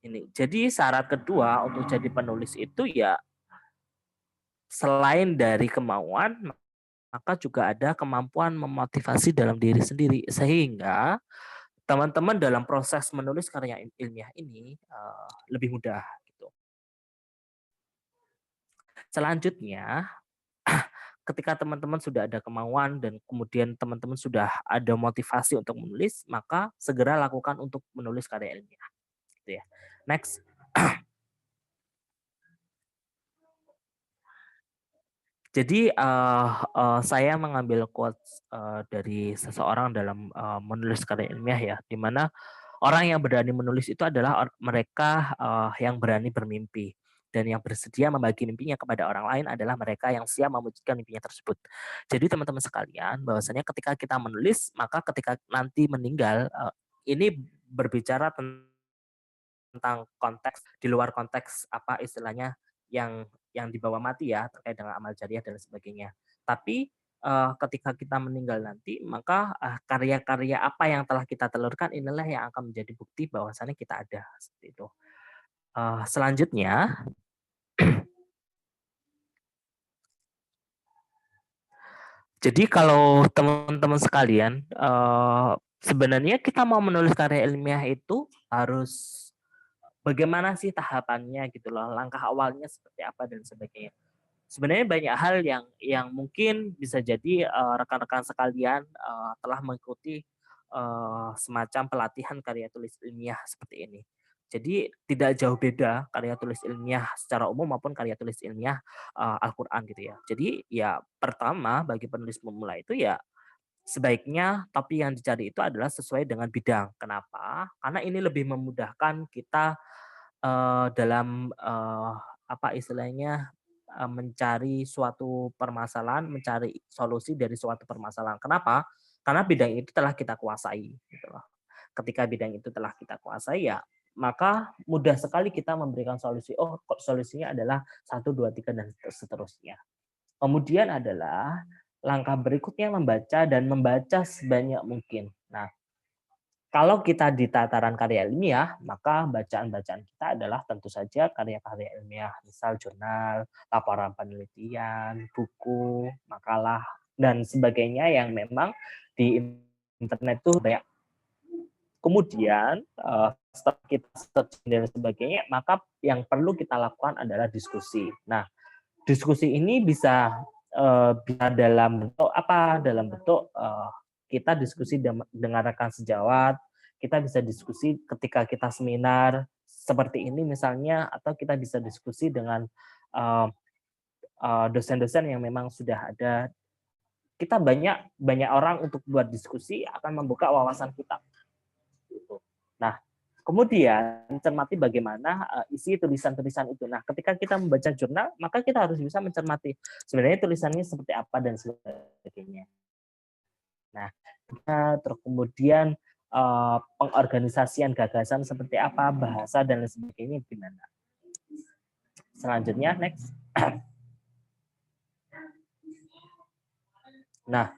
ini. Jadi syarat kedua untuk jadi penulis itu ya selain dari kemauan, maka juga ada kemampuan memotivasi dalam diri sendiri. Sehingga teman-teman dalam proses menulis karya ilmiah ini lebih mudah gitu. Selanjutnya, ketika teman-teman sudah ada kemauan dan kemudian teman-teman sudah ada motivasi untuk menulis, maka segera lakukan untuk menulis karya ilmiah, gitu ya. Next. Jadi, saya mengambil quotes, dari seseorang dalam, menulis karya ilmiah ya, di mana orang yang berani menulis itu adalah mereka, yang berani bermimpi, dan yang bersedia membagi mimpinya kepada orang lain adalah mereka yang siap mewujudkan mimpinya tersebut. Jadi teman-teman sekalian, bahwasanya ketika kita menulis, maka ketika nanti meninggal, ini berbicara tentang konteks di luar konteks apa istilahnya yang dibawa mati ya terkait dengan amal jariah dan sebagainya. Tapi ketika kita meninggal nanti maka karya-karya apa yang telah kita telurkan inilah yang akan menjadi bukti bahwasannya kita ada seperti itu. Selanjutnya, jadi kalau teman-teman sekalian sebenarnya kita mau menulis karya ilmiah itu harus bagaimana sih tahapannya gitu loh, langkah awalnya seperti apa dan sebagainya. Sebenarnya banyak hal yang mungkin bisa jadi, rekan-rekan sekalian, telah mengikuti, semacam pelatihan karya tulis ilmiah seperti ini. Jadi tidak jauh beda karya tulis ilmiah secara umum maupun karya tulis ilmiah, Al-Qur'an gitu ya. Jadi ya pertama bagi penulis pemula itu ya sebaiknya topik yang dicari itu adalah sesuai dengan bidang. Kenapa? Karena ini lebih memudahkan kita, dalam, apa istilahnya, mencari suatu permasalahan, mencari solusi dari suatu permasalahan. Kenapa? Karena bidang itu telah kita kuasai, gitu loh. Ketika bidang itu telah kita kuasai, ya maka mudah sekali kita memberikan solusi, oh kok solusinya adalah satu 2 3 dan seterusnya. Kemudian adalah langkah berikutnya membaca dan membaca sebanyak mungkin. Nah, kalau kita di tataran karya ilmiah, maka bacaan-bacaan kita adalah tentu saja karya-karya ilmiah, misal jurnal, laporan penelitian, buku, makalah, dan sebagainya yang memang di internet tuh banyak. Kemudian setelah kita searching dan sebagainya, maka yang perlu kita lakukan adalah diskusi. Nah, diskusi ini bisa dalam bentuk apa, dalam bentuk, kita diskusi dengan rekan sejawat, kita bisa diskusi ketika kita seminar seperti ini misalnya, atau kita bisa diskusi dengan, eee dosen-dosen yang memang sudah ada. Kita banyak banyak orang untuk buat diskusi akan membuka wawasan kita, gitu. Nah, kemudian cermati bagaimana, isi tulisan-tulisan itu. Nah, ketika kita membaca jurnal, maka kita harus bisa mencermati sebenarnya tulisannya seperti apa dan sebagainya. Nah, terus kemudian, pengorganisasian gagasan seperti apa, bahasa dan lain sebagainya gimana. Selanjutnya next. Nah,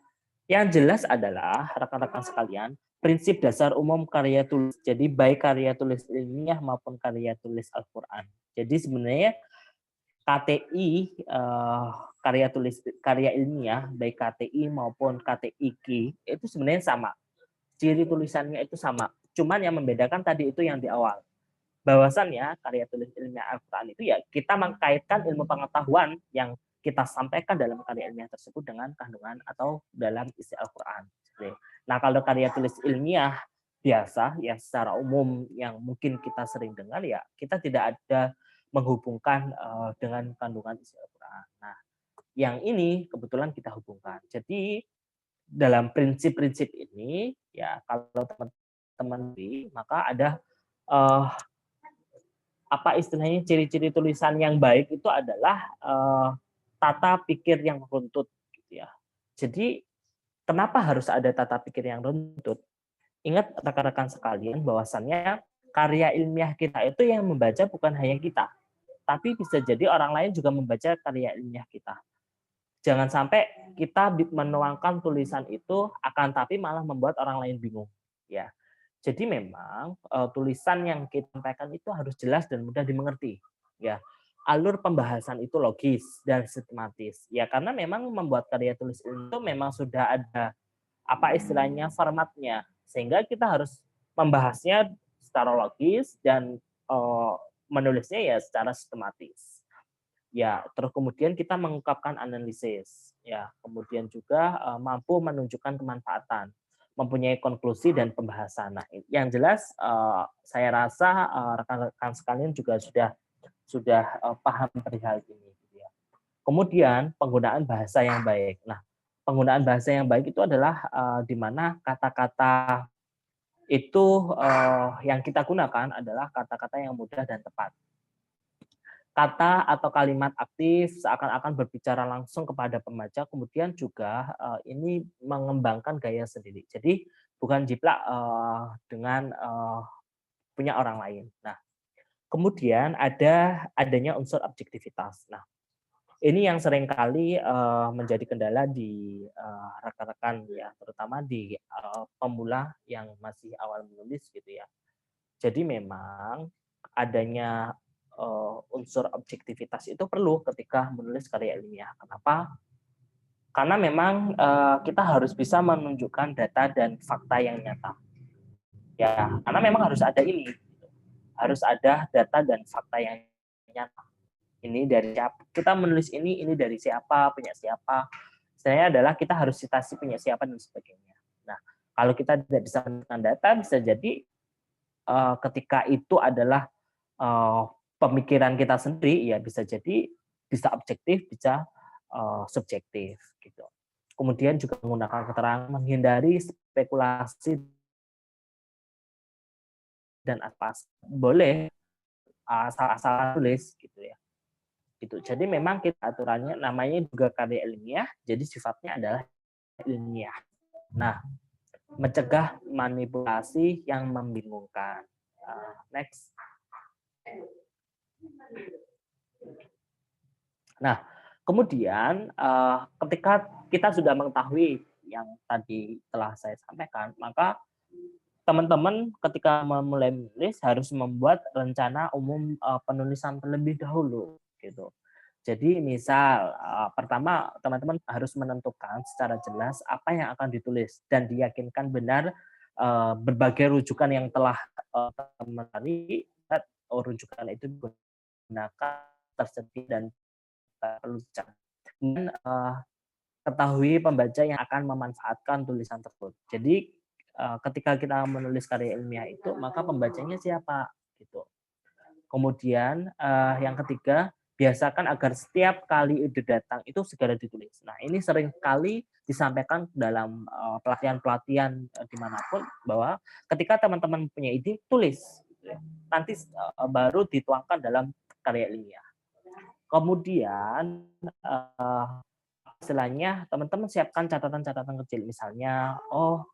yang jelas adalah rekan-rekan sekalian, prinsip dasar umum karya tulis. Jadi baik karya tulis ilmiah maupun karya tulis Al-Qur'an. Jadi sebenarnya KTI, karya ilmiah, baik KTI maupun KTIQ itu sebenarnya sama. Ciri tulisannya itu sama. Cuman yang membedakan tadi itu yang di awal. Bahwasannya karya tulis ilmiah Al-Quran itu ya kita mengkaitkan ilmu pengetahuan yang kita sampaikan dalam karya ilmiah tersebut dengan kandungan atau dalam isi Al-Quran. Nah, kalau karya tulis ilmiah biasa yang secara umum yang mungkin kita sering dengar ya kita tidak ada menghubungkan dengan kandungan isi Al-Quran. Nah, yang ini kebetulan kita hubungkan. Jadi dalam prinsip-prinsip ini ya kalau teman-teman maka ada uh, apa istilahnya ciri-ciri tulisan yang baik itu adalah tata pikir yang runtut gitu ya. Jadi kenapa harus ada tata pikir yang runtut? Ingat rekan-rekan sekalian bahwasannya karya ilmiah kita itu yang membaca bukan hanya kita, tapi bisa jadi orang lain juga membaca karya ilmiah kita. Jangan sampai kita menuangkan tulisan itu akan tapi malah membuat orang lain bingung ya. Jadi memang tulisan yang kita sampaikan itu harus jelas dan mudah dimengerti. Ya, alur pembahasan itu logis dan sistematis. Ya, karena memang membuat karya tulis itu memang sudah ada apa istilahnya formatnya, sehingga kita harus membahasnya secara logis dan menulisnya ya secara sistematis. Ya, terus kemudian kita mengungkapkan analisis, ya, kemudian juga mampu menunjukkan kemanfaatan, mempunyai konklusi dan pembahasan. Nah, yang jelas saya rasa rekan-rekan sekalian juga sudah paham perihal ini, gitu ya. Kemudian penggunaan bahasa yang baik. Nah, penggunaan bahasa yang baik itu adalah di mana kata-kata itu yang kita gunakan adalah kata-kata yang mudah dan tepat. Kata atau kalimat aktif seakan-akan berbicara langsung kepada pembaca, kemudian juga ini mengembangkan gaya sendiri. Jadi bukan jiplak dengan punya orang lain. Nah, kemudian adanya unsur objektivitas. Nah, ini yang seringkali menjadi kendala di rekan-rekan ya, terutama di pemula yang masih awal menulis gitu ya. Jadi memang adanya unsur objektivitas itu perlu ketika menulis karya ilmiah. Kenapa? Karena memang kita harus bisa menunjukkan data dan fakta yang nyata. Ya, karena memang harus ada ini, harus ada data dan fakta yang nyata. Ini dari siapa? Kita menulis ini dari siapa, punya siapa. Sebenarnya adalah kita harus citasi punya siapa dan sebagainya. Nah, kalau kita tidak bisa menemukan data, bisa jadi ketika itu adalah pemikiran kita sendiri, ya bisa jadi bisa objektif, bisa subjektif gitu. Kemudian juga menggunakan keterangan menghindari spekulasi dan apa boleh asal-asalan tulis gitu ya. Gitu. Jadi memang kita aturannya namanya juga karya ilmiah, jadi sifatnya adalah ilmiah. Nah, mencegah manipulasi yang membingungkan. Next. Nah, kemudian ketika kita sudah mengetahui yang tadi telah saya sampaikan, maka teman-teman ketika memulai menulis harus membuat rencana umum penulisan terlebih dahulu gitu. Jadi misal pertama teman-teman harus menentukan secara jelas apa yang akan ditulis dan diyakinkan benar berbagai rujukan yang telah teman tadi rujukan itu digunakan tersedia dan perlu dicari. Dan ketahui pembaca yang akan memanfaatkan tulisan tersebut. Jadi ketika kita menulis karya ilmiah itu, maka pembacanya siapa gitu. Kemudian yang ketiga, biasakan agar setiap kali ide datang itu segera ditulis. Nah, ini sering kali disampaikan dalam pelatihan-pelatihan dimanapun bahwa ketika teman-teman punya ide, tulis. Gitu ya. Nanti baru dituangkan dalam karya ilmiah. Kemudian istilahnya teman-teman siapkan catatan-catatan kecil, misalnya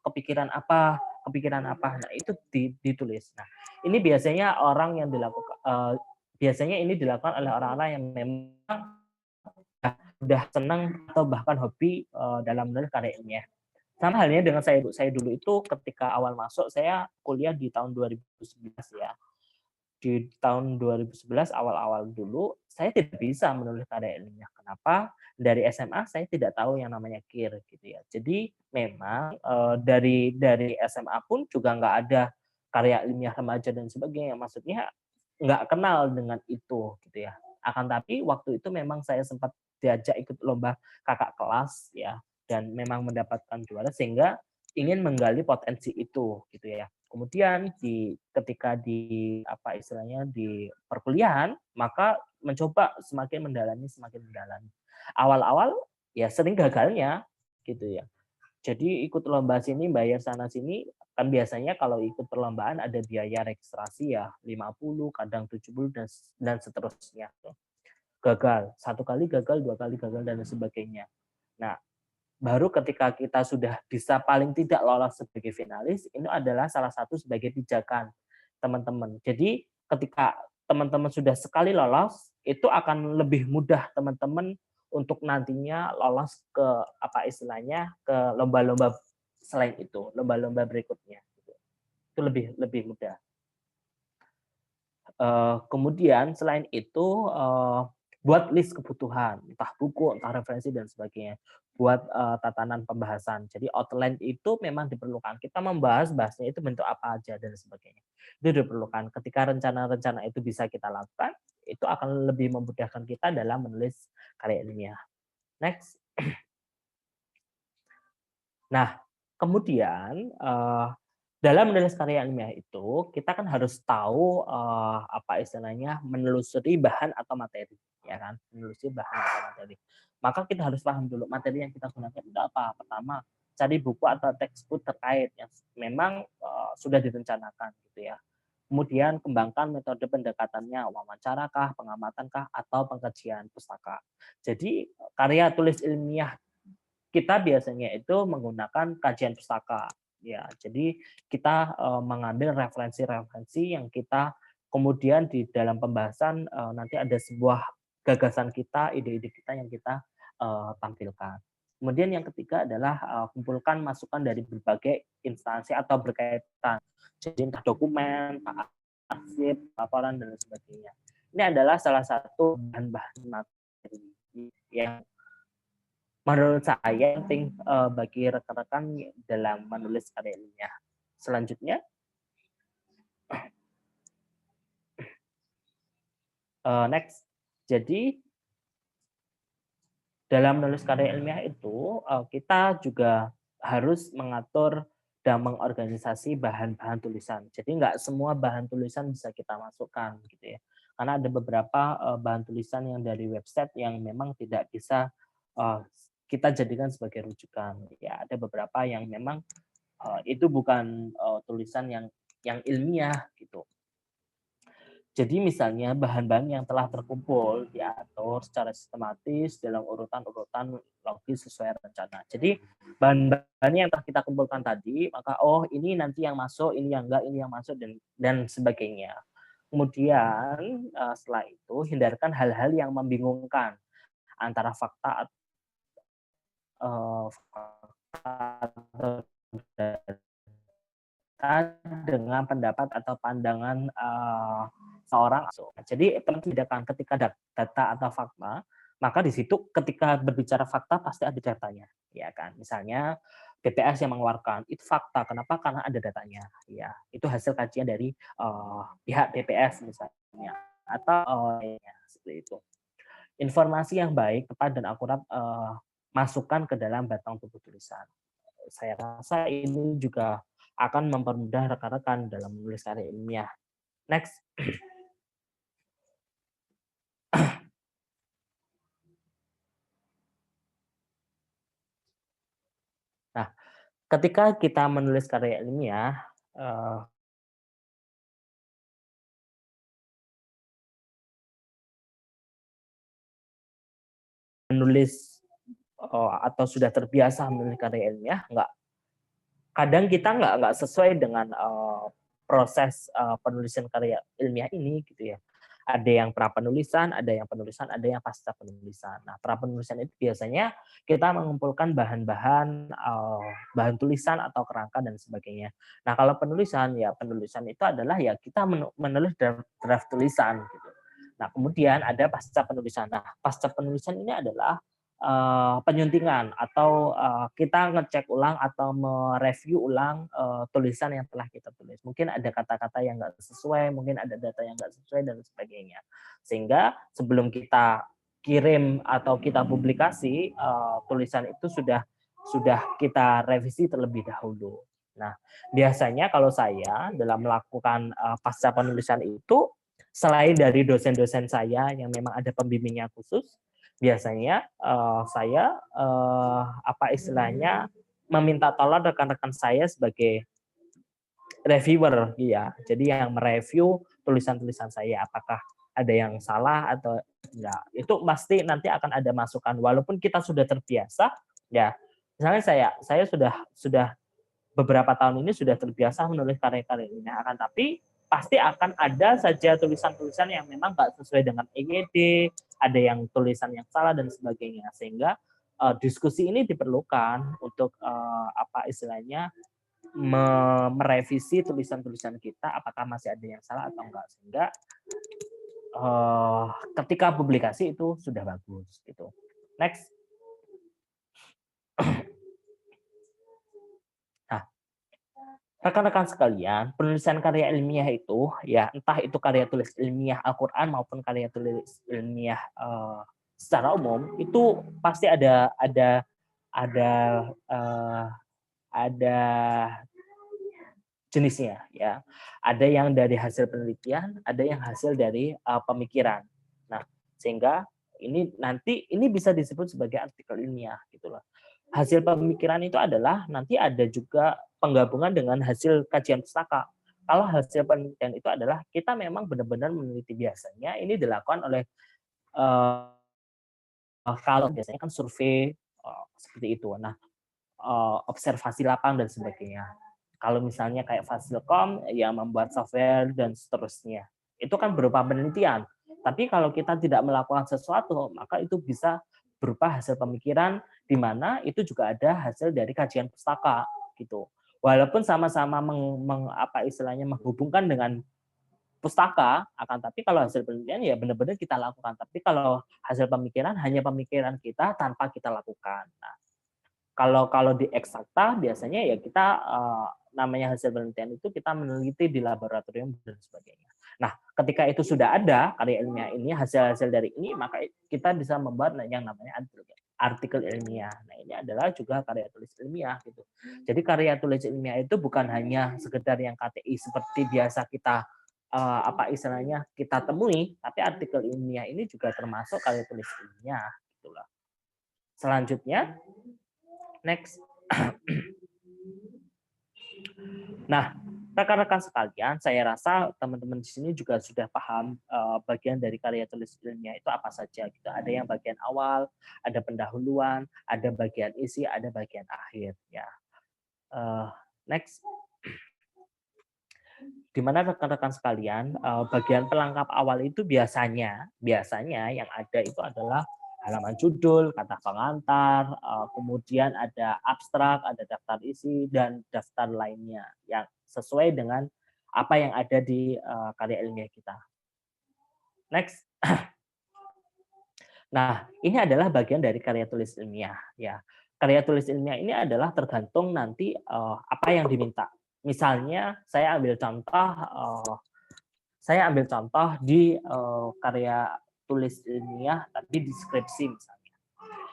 kepikiran apa, nah itu ditulis. Nah, ini biasanya ini dilakukan oleh orang-orang yang memang udah senang atau bahkan hobi dalam menulis karya ilmiah. Sama halnya dengan saya dulu itu ketika awal masuk, saya kuliah di tahun 2011 ya. Di tahun 2011 awal-awal dulu saya tidak bisa menulis karya ilmiah. Kenapa? Dari SMA saya tidak tahu yang namanya KIR gitu ya. Jadi memang dari SMA pun juga nggak ada karya ilmiah remaja dan sebagainya. Maksudnya nggak kenal dengan itu gitu ya. Akan tapi waktu itu memang saya sempat diajak ikut lomba kakak kelas ya, dan memang mendapatkan juara sehingga ingin menggali potensi itu gitu ya. Kemudian ketika di apa istilahnya di perkuliahan, maka mencoba semakin mendalami. Awal-awal ya sering gagalnya gitu ya. Jadi ikut lomba sini, bayar sana sini, kan biasanya kalau ikut perlombaan ada biaya registrasi ya 50, kadang 70 dan seterusnya. Gagal, satu kali gagal, dua kali gagal dan sebagainya. Nah, baru ketika kita sudah bisa paling tidak lolos sebagai finalis, ini adalah salah satu sebagai pijakan teman-teman. Jadi ketika teman-teman sudah sekali lolos, itu akan lebih mudah teman-teman untuk nantinya lolos ke apa istilahnya ke lomba-lomba selain itu, lomba-lomba berikutnya. itu lebih mudah. Kemudian selain itu, buat list kebutuhan, entah buku, entah referensi dan sebagainya. Buat, tatanan pembahasan. Jadi outline itu memang diperlukan. Kita bahasnya itu bentuk apa aja dan sebagainya. Itu diperlukan. Ketika rencana-rencana itu bisa kita lakukan, itu akan lebih memudahkan kita dalam menulis karya ilmiah. Next. Nah, kemudian, dalam menulis karya ilmiah itu, kita kan harus tahu, apa istilahnya, menelusuri bahan atau materi, ya kan? Menelusuri bahan atau materi. Maka kita harus paham dulu materi yang kita gunakan itu apa. Pertama, cari buku atau textbook terkait yang memang, sudah direncanakan gitu ya. Kemudian kembangkan metode pendekatannya, wawancarakah, pengamatankah, atau pengkajian pustaka. Jadi karya tulis ilmiah kita biasanya itu menggunakan kajian pustaka. Ya, jadi kita mengambil referensi-referensi yang kita kemudian di dalam pembahasan nanti ada sebuah gagasan kita, ide-ide kita yang kita tampilkan. Kemudian yang ketiga adalah kumpulkan masukan dari berbagai instansi atau berkaitan. Jadi entah dokumen, arsip, laporan dan sebagainya. Ini adalah salah satu bahan-bahan materi yang menurut saya penting bagi rekan-rekan dalam menulis karya ilmiah. Selanjutnya, next. Jadi dalam menulis karya ilmiah itu kita juga harus mengatur dan mengorganisasi bahan-bahan tulisan. Jadi nggak semua bahan tulisan bisa kita masukkan gitu ya. Karena ada beberapa bahan tulisan yang dari website yang memang tidak bisa kita jadikan sebagai rujukan. Ya, ada beberapa yang memang itu bukan tulisan yang ilmiah gitu. Jadi misalnya bahan-bahan yang telah terkumpul diatur secara sistematis dalam urutan-urutan logis sesuai rencana. Jadi bahan-bahan yang telah kita kumpulkan tadi, maka ini nanti yang masuk, ini yang enggak, ini yang masuk dan sebagainya. Kemudian setelah itu hindarkan hal-hal yang membingungkan antara fakta dengan pendapat atau pandangan seorang. Jadi penting membedakan ketika data atau fakta, maka di situ ketika berbicara fakta pasti ada datanya, ya kan? Misalnya BPS yang mengeluarkan itu fakta, kenapa? Karena ada datanya, ya. Itu hasil kajian dari pihak BPS misalnya, atau seperti itu. Informasi yang baik, tepat dan akurat masukkan ke dalam batang tubuh tulisan. Saya rasa ini juga akan mempermudah rekan-rekan dalam menulis karya ilmiah. Next. Nah, ketika kita menulis karya ilmiah, menulis atau sudah terbiasa menulis karya ilmiah, kadang kita nggak sesuai dengan proses penulisan karya ilmiah ini gitu ya. Ada yang pra penulisan, ada yang penulisan, ada yang pasca penulisan. Nah, pra penulisan itu biasanya kita mengumpulkan bahan-bahan bahan tulisan atau kerangka dan sebagainya. Nah, kalau penulisan itu adalah ya kita menulis draft tulisan gitu. Nah, kemudian ada pasca penulisan. Nah, pasca penulisan ini adalah penyuntingan atau kita ngecek ulang atau mereview ulang tulisan yang telah kita tulis. Mungkin ada kata-kata yang nggak sesuai, mungkin ada data yang nggak sesuai dan sebagainya. Sehingga sebelum kita kirim atau kita publikasi, tulisan itu sudah kita revisi terlebih dahulu. Nah, biasanya kalau saya dalam melakukan pasca penulisan itu, selain dari dosen-dosen saya yang memang ada pembimbingnya khusus, biasanya saya apa istilahnya meminta tolong rekan-rekan saya sebagai reviewer, ya. Jadi yang mereview tulisan-tulisan saya apakah ada yang salah atau enggak. Itu pasti nanti akan ada masukan walaupun kita sudah terbiasa, ya. Misalnya saya sudah beberapa tahun ini sudah terbiasa menulis karya-karya ini, akan tapi pasti akan ada saja tulisan-tulisan yang memang nggak sesuai dengan EYD, ada yang tulisan yang salah dan sebagainya, sehingga diskusi ini diperlukan untuk apa istilahnya merevisi tulisan-tulisan kita apakah masih ada yang salah atau enggak, sehingga ketika publikasi itu sudah bagus gitu. Next. Nah, rekan-rekan sekalian, penulisan karya ilmiah itu ya entah itu karya tulis ilmiah Al-Qur'an maupun karya tulis ilmiah secara umum itu pasti ada uh, ada jenisnya ya. Ada yang dari hasil penelitian, ada yang hasil dari pemikiran. Nah, sehingga ini bisa disebut sebagai artikel ilmiah gitu loh. Hasil pemikiran itu adalah nanti ada juga penggabungan dengan hasil kajian pustaka. Kalau hasil penelitian itu adalah kita memang benar-benar meneliti, biasanya ini dilakukan oleh kalau biasanya kan survei seperti itu. Nah, observasi lapang dan sebagainya. Kalau misalnya kayak Fasilkom yang membuat software dan seterusnya, itu kan berupa penelitian. Tapi kalau kita tidak melakukan sesuatu, maka itu bisa berupa hasil pemikiran, di mana itu juga ada hasil dari kajian pustaka gitu. Walaupun sama-sama menghubungkan dengan pustaka, akan tapi kalau hasil penelitian ya benar-benar kita lakukan. Tapi kalau hasil pemikiran hanya pemikiran kita tanpa kita lakukan. Nah, kalau di eksakta biasanya ya kita namanya hasil penelitian itu kita meneliti di laboratorium dan sebagainya. Nah, ketika itu sudah ada karya ilmiah ini, hasil-hasil dari ini, maka kita bisa membuat yang namanya artikel ilmiah. Nah, ini adalah juga karya tulis ilmiah gitu. Jadi karya tulis ilmiah itu bukan hanya sekedar yang KTI seperti biasa kita kita temui, tapi artikel ilmiah ini juga termasuk karya tulis ilmiah gitulah. Selanjutnya, next. Nah, rekan-rekan sekalian, saya rasa teman-teman di sini juga sudah paham bagian dari karya tulis ilmiah itu apa saja gitu. Ada yang bagian awal, ada pendahuluan, ada bagian isi, ada bagian akhir ya. Next. Di mana rekan-rekan sekalian, bagian pelengkap awal itu biasanya yang ada itu adalah halaman judul, kata pengantar, kemudian ada abstrak, ada daftar isi, dan daftar lainnya yang sesuai dengan apa yang ada di karya ilmiah kita. Next. Nah, ini adalah bagian dari karya tulis ilmiah ya. Karya tulis ilmiah ini adalah tergantung nanti apa yang diminta. Misalnya saya ambil contoh di karya tulis ilmiah tapi di skripsi misalnya.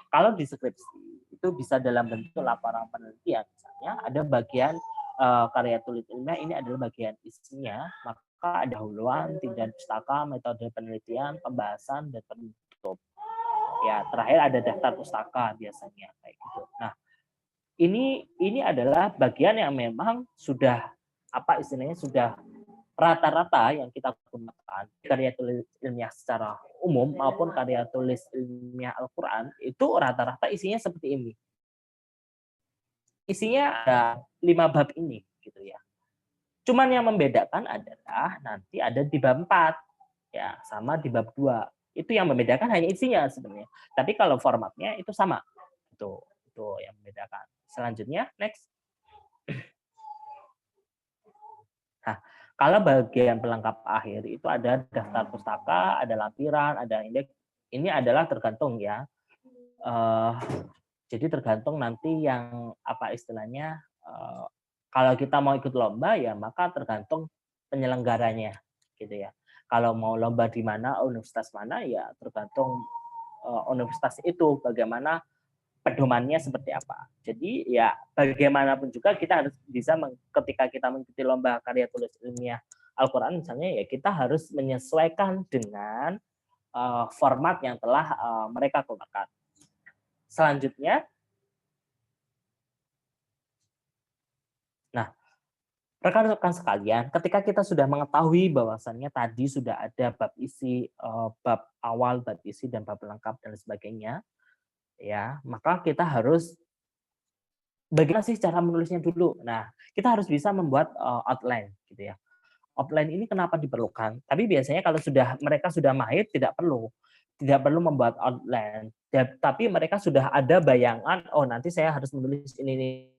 Kalau di skripsi itu bisa dalam bentuk laporan penelitian misalnya, ada bagian karya tulis ilmiah ini adalah bagian isinya, maka ada huluan, tinjauan pustaka, metode penelitian, pembahasan, dan penutup. Ya, terakhir ada daftar pustaka biasanya kayak gitu. Nah, ini adalah bagian yang memang sudah sudah rata-rata yang kita gunakan karya tulis ilmiah secara umum maupun karya tulis ilmiah Al-Qur'an itu rata-rata isinya seperti ini. Isinya ada 5 bab ini gitu ya. Cuman yang membedakan adalah nanti ada di bab 4 ya, sama di bab 2. Itu yang membedakan hanya isinya sebenarnya. Tapi kalau formatnya itu sama. Itu yang membedakan. Selanjutnya, next. Nah, kalau bagian pelengkap akhir itu ada daftar pustaka, ada lampiran, ada indeks. Ini adalah tergantung ya. Jadi tergantung nanti yang istilahnya. Kalau kita mau ikut lomba ya maka tergantung penyelenggaranya gitu ya. Kalau mau lomba di mana, universitas mana ya tergantung universitas itu bagaimana pedomannya seperti apa. Jadi ya bagaimanapun juga kita harus bisa ketika kita mengikuti lomba karya tulis ilmiah Al-Qur'an misalnya ya kita harus menyesuaikan dengan format yang telah mereka keluarkan. Selanjutnya, nah rekan-rekan sekalian, ketika kita sudah mengetahui bahwasannya tadi sudah ada bab isi, bab awal, bab isi, dan bab lengkap dan sebagainya, ya maka kita harus bagaimana sih cara menulisnya dulu. Nah, kita harus bisa membuat outline, gitu ya. Outline ini kenapa diperlukan? Tapi biasanya kalau mereka sudah mahir tidak perlu membuat outline. Tapi mereka sudah ada bayangan, oh nanti saya harus menulis ini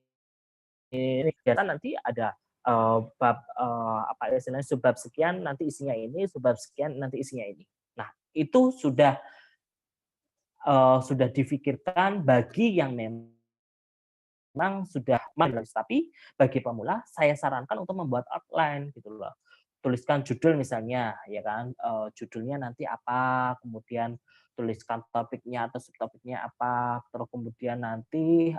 ini kegiatan nanti ada bab apa istilahnya subbab sekian nanti isinya ini, subbab sekian nanti isinya ini. Nah, itu sudah difikirkan bagi yang memang sudah menulis, tapi bagi pemula saya sarankan untuk membuat outline gitu loh. Tuliskan judul misalnya, ya kan, judulnya nanti apa, kemudian tuliskan topiknya atau subtopiknya apa, terus kemudian nanti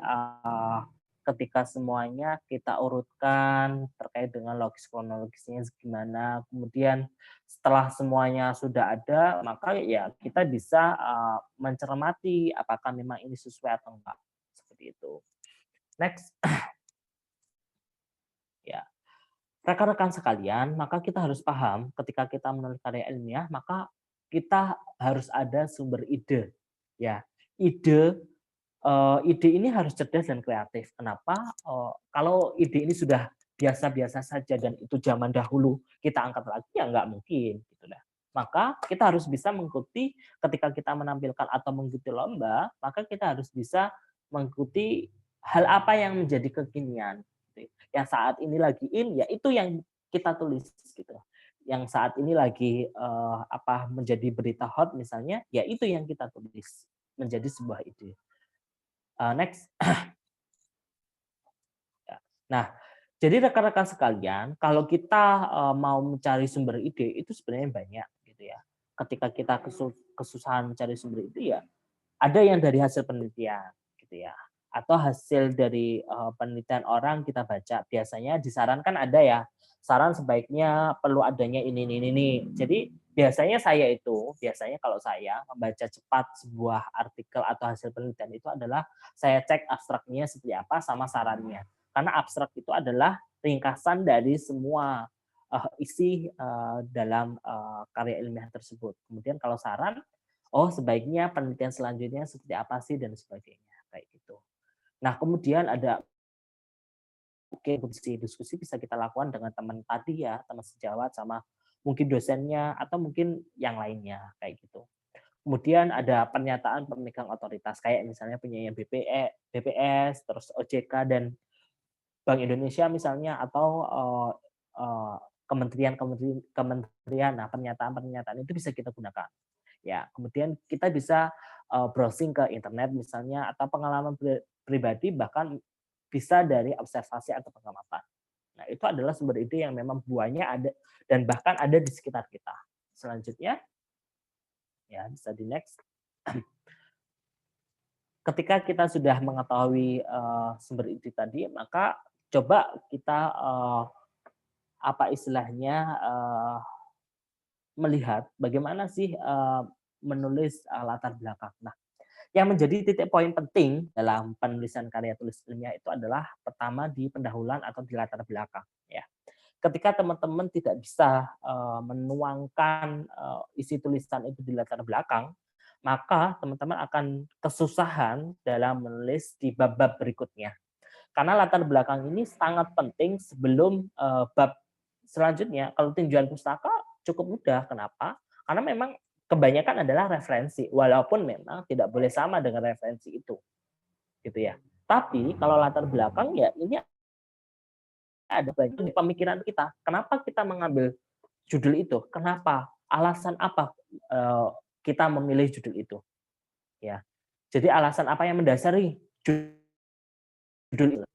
ketika semuanya kita urutkan terkait dengan logis kronologisnya gimana, kemudian setelah semuanya sudah ada, maka ya kita bisa mencermati apakah memang ini sesuai atau enggak, seperti itu. Next. Ya, rekan-rekan sekalian, maka kita harus paham ketika kita menulis karya ilmiah, maka kita harus ada sumber ide. Ya, ide ide ini harus cerdas dan kreatif. Kenapa? Kalau ide ini sudah biasa-biasa saja dan itu zaman dahulu kita angkat lagi ya nggak mungkin gitu lah. Maka kita harus bisa mengikuti ketika kita menampilkan atau mengikuti lomba, maka kita harus bisa mengikuti hal apa yang menjadi kekinian. Gitu. Yang saat ini lagi in, ya itu yang kita tulis gitu. Yang saat ini lagi menjadi berita hot misalnya, ya itu yang kita tulis menjadi sebuah ide. Next. Ya. Nah, jadi rekan-rekan sekalian, kalau kita mau mencari sumber ide itu sebenarnya banyak gitu ya. Ketika kita kesusahan mencari sumber ide ya ada yang dari hasil penelitian gitu ya. Atau hasil dari penelitian orang kita baca. Biasanya disarankan ada ya, saran sebaiknya perlu adanya ini. Jadi biasanya kalau saya membaca cepat sebuah artikel atau hasil penelitian itu adalah saya cek abstraknya seperti apa sama sarannya. Karena abstrak itu adalah ringkasan dari semua isi dalam karya ilmiah tersebut. Kemudian kalau saran, oh sebaiknya penelitian selanjutnya seperti apa sih dan sebagainya kayak gitu. Nah kemudian ada mungkin diskusi bisa kita lakukan dengan teman tadi ya, teman sejawat sama mungkin dosennya atau mungkin yang lainnya kayak gitu. Kemudian ada pernyataan pemegang otoritas kayak misalnya punya BPS, terus OJK dan Bank Indonesia misalnya atau kementerian. Nah pernyataan itu bisa kita gunakan. Ya, kemudian kita bisa browsing ke internet misalnya atau pengalaman pribadi bahkan bisa dari observasi atau pengamatan. Nah, itu adalah sumber ide yang memang buahnya ada dan bahkan ada di sekitar kita. Selanjutnya, ya bisa di next. Ketika kita sudah mengetahui sumber ide tadi, maka coba kita apa istilahnya melihat bagaimana sih menulis latar belakang. Nah, yang menjadi titik poin penting dalam penulisan karya tulis ilmiah itu adalah pertama di pendahuluan atau di latar belakang. Ya, ketika teman-teman tidak bisa menuangkan isi tulisan itu di latar belakang, maka teman-teman akan kesusahan dalam menulis di bab-bab berikutnya. Karena latar belakang ini sangat penting sebelum bab selanjutnya. Kalau tinjauan pustaka cukup mudah. Kenapa? Karena memang kebanyakan adalah referensi, walaupun memang tidak boleh sama dengan referensi itu, gitu ya. Tapi kalau latar belakang ya ini ada bagian di pemikiran kita. Kenapa kita mengambil judul itu? Kenapa? Alasan apa kita memilih judul itu? Ya. Jadi alasan apa yang mendasari judul itu?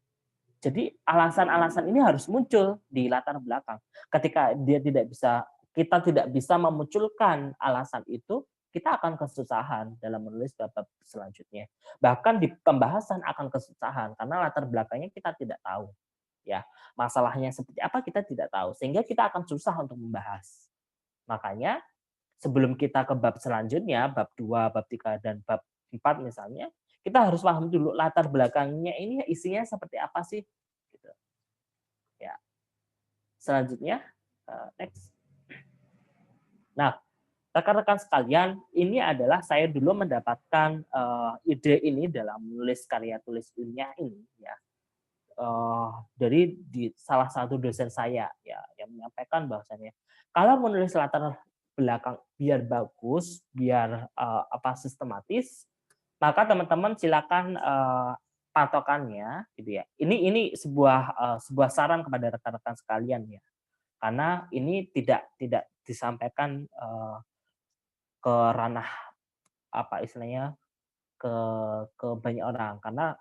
Jadi alasan-alasan ini harus muncul di latar belakang. Ketika kita tidak bisa memunculkan alasan itu, kita akan kesusahan dalam menulis bab selanjutnya. Bahkan di pembahasan akan kesusahan karena latar belakangnya kita tidak tahu. Ya, masalahnya seperti apa kita tidak tahu, sehingga kita akan susah untuk membahas. Makanya sebelum kita ke bab selanjutnya, bab 2, bab 3 dan bab 4 misalnya, kita harus paham dulu latar belakangnya ini isinya seperti apa sih gitu. Ya. Selanjutnya next. Nah, rekan-rekan sekalian, ini adalah saya dulu mendapatkan ide ini dalam menulis karya tulis ilmiah ini ya. Dari salah satu dosen saya ya yang menyampaikan bahwasannya kalau menulis latar belakang biar bagus, biar sistematis, maka teman-teman silakan patokannya gitu ya. Ini sebuah saran kepada rekan-rekan sekalian ya. Karena ini tidak disampaikan ke ranah apa istilahnya ke banyak orang karena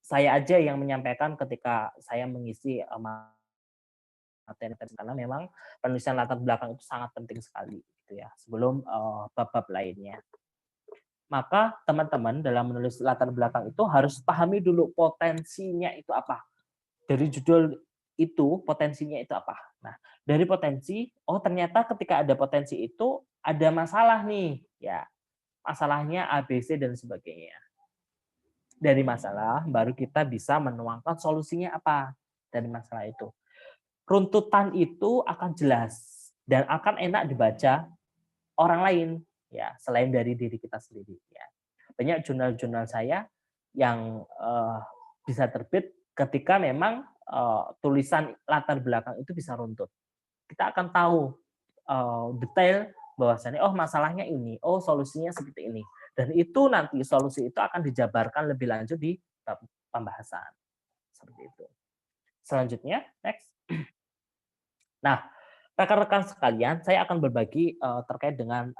saya aja yang menyampaikan ketika saya mengisi materi karena memang penulisan latar belakang itu sangat penting sekali gitu ya sebelum bab-bab lainnya. Maka teman-teman dalam menulis latar belakang itu harus pahami dulu potensinya itu apa. Dari judul itu potensinya itu apa. Nah, dari potensi, oh ternyata ketika ada potensi itu ada masalah nih, ya. Masalahnya A, B, C dan sebagainya. Dari masalah baru kita bisa menuangkan solusinya apa dari masalah itu. Runtutan itu akan jelas dan akan enak dibaca orang lain ya selain dari diri kita sendiri ya. Banyak jurnal-jurnal saya yang bisa terbit ketika memang tulisan latar belakang itu bisa runtut. Kita akan tahu detail bahwasannya oh masalahnya ini, oh solusinya seperti ini. Dan itu nanti solusi itu akan dijabarkan lebih lanjut di pembahasan. Seperti itu. Selanjutnya, next. Nah, rekan-rekan sekalian, saya akan berbagi terkait dengan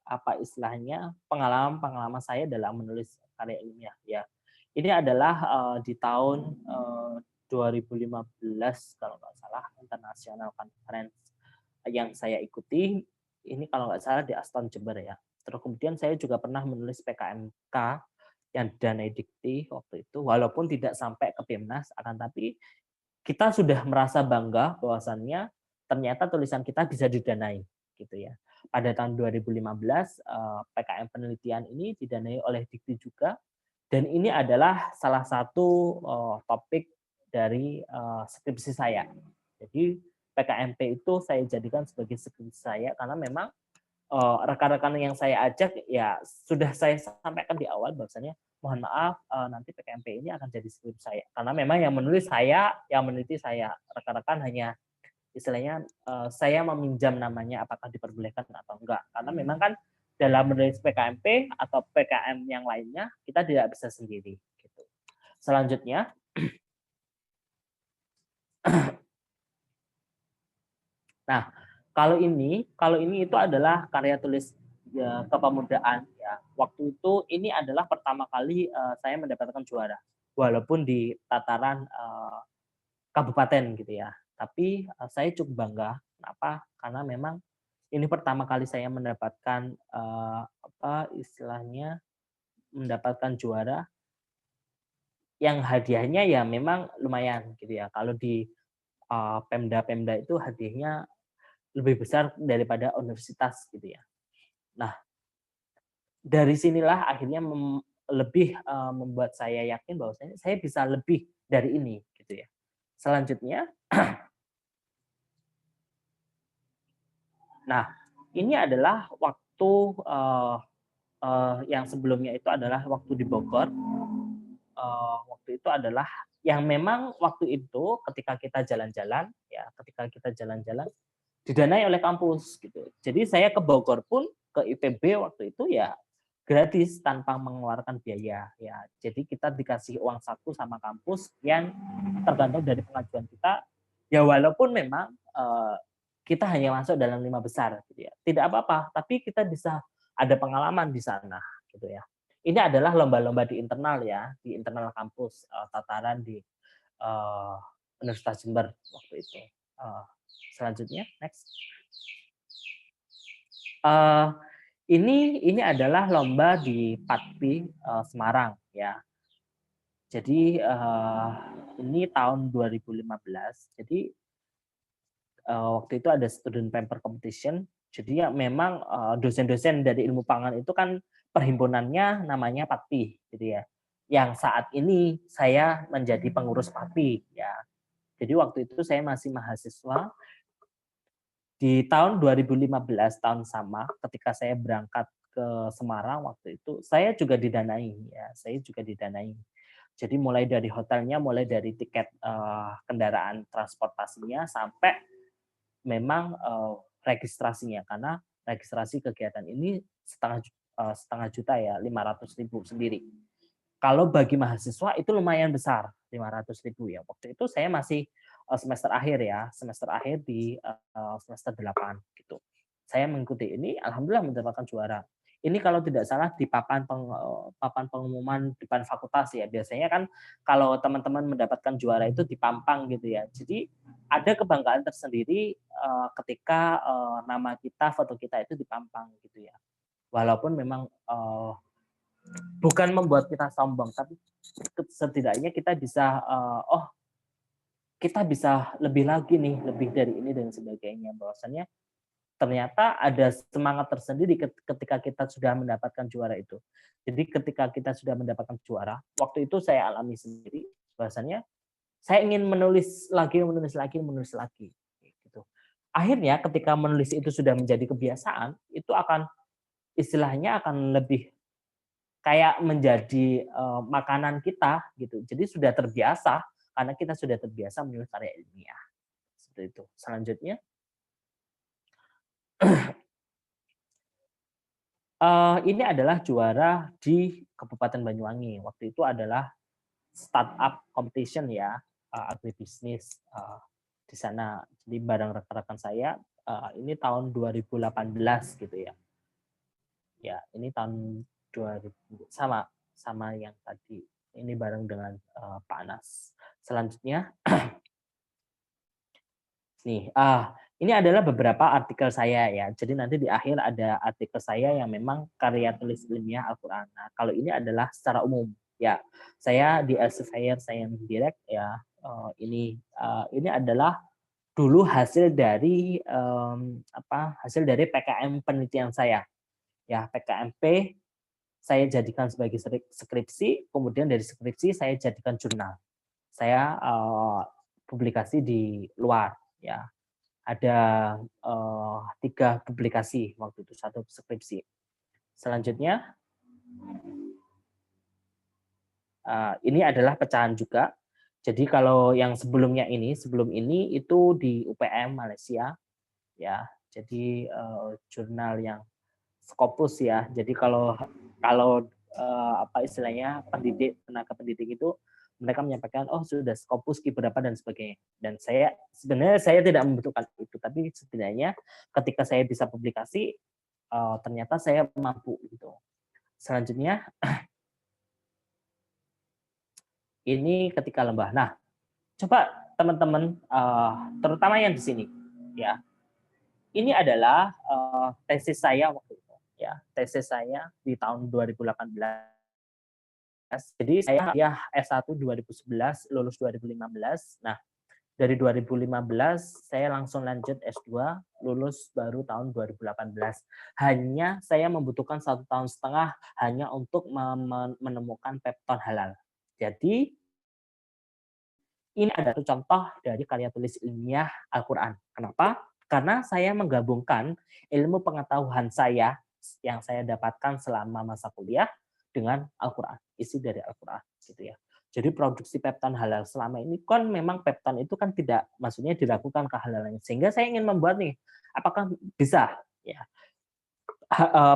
apa istilahnya pengalaman-pengalaman saya dalam menulis karya ilmiah. Ya, ini adalah di tahun 2015 kalau nggak salah International Conference yang saya ikuti. Ini kalau nggak salah di Aston Jember ya. Terus kemudian saya juga pernah menulis PKMK yang didanai Dikti waktu itu, walaupun tidak sampai ke PIMNAS, akan tapi kita sudah merasa bangga bahwasannya ternyata tulisan kita bisa didanai gitu ya. Pada tahun 2015 PKM penelitian ini didanai oleh Dikti juga dan ini adalah salah satu topik dari skripsi saya. Jadi PKMP itu saya jadikan sebagai skripsi saya karena memang rekan-rekan yang saya ajak ya sudah saya sampaikan di awal bahwasanya mohon maaf nanti PKMP ini akan jadi skrip saya karena memang yang menulis saya, yang meneliti saya. Rekan-rekan hanya istilahnya saya meminjam namanya apakah diperbolehkan atau enggak. Karena memang kan dalam menulis PKMP atau PKM yang lainnya kita tidak bisa sendiri gitu. Selanjutnya nah, kalau ini itu adalah karya tulis ya, kepemudaan ya. Waktu itu ini adalah pertama kali saya mendapatkan juara, walaupun di tataran kabupaten gitu ya. Tapi saya cukup bangga. Kenapa? Karena memang ini pertama kali saya mendapatkan apa istilahnya mendapatkan juara yang hadiahnya ya memang lumayan gitu ya. Kalau di Pemda-Pemda itu hadiahnya lebih besar daripada universitas gitu ya. Nah, dari sinilah akhirnya lebih membuat saya yakin bahwa saya bisa lebih dari ini gitu ya. Selanjutnya, nah ini adalah waktu yang sebelumnya itu adalah waktu di Bogor. Waktu itu adalah yang memang waktu itu ketika kita jalan-jalan ya, ketika kita jalan-jalan didanai oleh kampus gitu. Jadi saya ke Bogor pun ke IPB waktu itu ya gratis tanpa mengeluarkan biaya ya. Jadi kita dikasih uang saku sama kampus yang tergantung dari pengajuan kita. Ya walaupun memang kita hanya masuk dalam 5 besar gitu ya. Tidak apa-apa, tapi kita bisa ada pengalaman di sana gitu ya. Ini adalah lomba-lomba di internal ya, di internal kampus tataran di uh, Universitas Jember waktu itu. Selanjutnya, next. Uh, ini adalah lomba di Patpi Semarang ya. Jadi ini tahun 2015. Jadi waktu itu ada student paper competition. Jadi ya memang dosen-dosen dari ilmu pangan itu kan perhimpunannya namanya Patpi gitu ya. Yang saat ini saya menjadi pengurus Patpi ya. Jadi waktu itu saya masih mahasiswa. Di tahun 2015 tahun sama ketika saya berangkat ke Semarang waktu itu saya juga didanai ya, saya juga didanai. Jadi mulai dari hotelnya, mulai dari tiket kendaraan transportasinya sampai memang registrasinya karena registrasi kegiatan ini setengah juta ya 500.000 sendiri. Kalau bagi mahasiswa itu lumayan besar, 500.000 ya. Waktu itu saya masih semester akhir ya, semester akhir di semester 8 gitu. Saya mengikuti ini, alhamdulillah mendapatkan juara. Ini kalau tidak salah di papan pengumuman depan fakultas ya. Biasanya kan kalau teman-teman mendapatkan juara itu dipampang gitu ya. Jadi ada kebanggaan tersendiri ketika nama kita, foto kita itu dipampang gitu ya. Walaupun memang bukan membuat kita sombong, tapi setidaknya kita bisa oh kita bisa lebih lagi nih, lebih dari ini dan sebagainya. Bahwasannya ternyata ada semangat tersendiri ketika kita sudah mendapatkan juara itu. Jadi ketika kita sudah mendapatkan juara, waktu itu saya alami sendiri bahwasannya saya ingin menulis lagi, menulis lagi, menulis lagi. Gitu. Akhirnya ketika menulis itu sudah menjadi kebiasaan, itu akan istilahnya akan lebih kayak menjadi makanan kita gitu. Jadi sudah terbiasa karena kita sudah terbiasa menulis karya ilmiah. Seperti itu. Selanjutnya ini adalah juara di Kabupaten Banyuwangi. Waktu itu adalah startup competition ya, agribisnis di sana. Jadi bareng rekan-rekan saya ini tahun 2018 gitu ya. Ya, ini tahun 2000 sama yang tadi. Ini bareng dengan Pak Anas. Selanjutnya nih, ini adalah beberapa artikel saya ya. Jadi nanti di akhir ada artikel saya yang memang karya tulis ilmiah Al-Qur'an. Nah, kalau ini adalah secara umum ya. Saya di Elsevier Science Direct ya. Ini adalah dulu hasil dari hasil dari PKM penelitian saya. Ya, PKMP saya jadikan sebagai skripsi, kemudian dari skripsi saya jadikan jurnal. Saya publikasi di luar ya. Ada 3 publikasi waktu itu, 1 skripsi. Selanjutnya ini adalah pecahan juga. Jadi kalau yang sebelum ini itu di UPM Malaysia ya. Jadi jurnal yang Scopus ya. Jadi kalau apa istilahnya tenaga pendidik itu mereka menyampaikan oh sudah Scopus berapa dan sebagainya. Dan sebenarnya saya tidak membutuhkan itu, tapi setidaknya ketika saya bisa publikasi ternyata saya mampu gitu. Selanjutnya ini ketika lembah. Nah, coba teman-teman terutama yang di sini ya. Ini adalah tesis saya waktu itu ya. Tesis saya di tahun 2018. Jadi saya ya S1 2011, lulus 2015. Nah, dari 2015 saya langsung lanjut S2, lulus baru tahun 2018. Hanya saya membutuhkan 1,5 tahun hanya untuk menemukan pepton halal. Jadi ini adalah contoh dari karya tulis ilmiah Al-Qur'an. Kenapa? Karena saya menggabungkan ilmu pengetahuan saya yang saya dapatkan selama masa kuliah dengan Al-Qur'an, isi dari Al-Qur'an gitu ya. Jadi produksi pepton halal selama ini kan memang pepton itu kan tidak maksudnya dilakukan kehalalannya. Sehingga saya ingin membuat nih, apakah bisa ya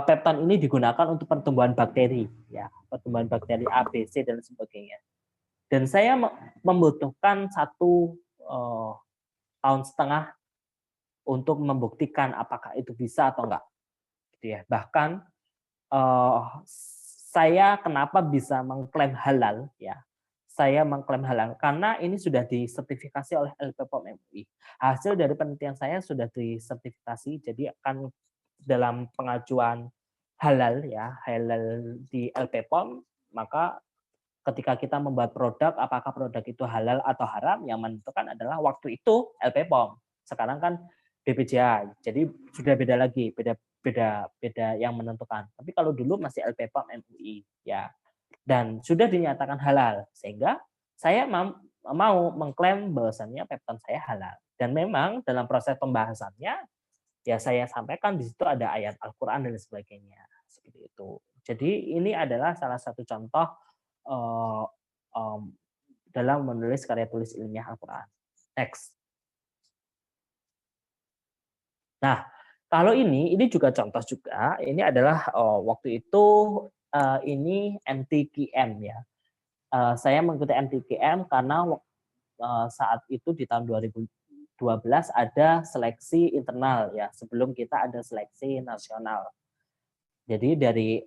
pepton ini digunakan untuk pertumbuhan bakteri ya, pertumbuhan bakteri A, B, C dan sebagainya. Dan saya membutuhkan 1,5 tahun untuk membuktikan apakah itu bisa atau enggak. Gitu ya. Bahkan saya kenapa bisa mengklaim halal ya? Saya mengklaim halal karena ini sudah disertifikasi oleh LPPOM MUI. Hasil dari penelitian saya sudah disertifikasi, jadi akan dalam pengajuan halal ya, halal di LPPOM, maka ketika kita membuat produk, apakah produk itu halal atau haram, yang menentukan adalah waktu itu LPPOM. Sekarang kan BPJA, jadi sudah beda lagi, beda yang menentukan. Tapi kalau dulu masih LPPOM MUI, ya. Dan sudah dinyatakan halal, sehingga saya mau mengklaim bahwasannya pepton saya halal. Dan memang dalam proses pembahasannya, ya saya sampaikan di situ ada ayat Al-Quran dan sebagainya. Seperti itu. Jadi ini adalah salah satu contoh dalam menulis karya tulis ilmiah Al-Quran. Next. Nah, kalau ini juga contoh juga. Ini adalah waktu itu ini MTQM ya. Saya mengikuti MTQM karena saat itu di tahun 2012 ada seleksi internal ya, sebelum kita ada seleksi nasional. Jadi dari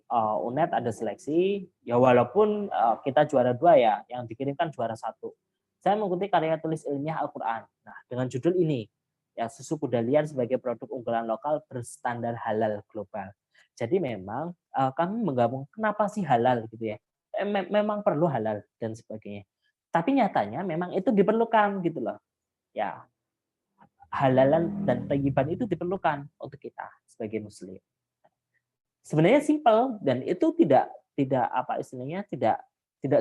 UNED ada seleksi, ya walaupun kita juara 2 ya, yang dikirimkan juara 1. Saya mengikuti karya tulis ilmiah Al-Quran. Nah, dengan judul ini, ya susu kuda liar sebagai produk unggulan lokal berstandar halal global. Jadi memang kami menggabung kenapa sih halal gitu ya. Memang perlu halal dan sebagainya. Tapi nyatanya memang itu diperlukan gitu loh. Ya, halalan dan thayyiban itu diperlukan untuk kita sebagai muslim. Sebenarnya simpel dan itu tidak apa istilahnya tidak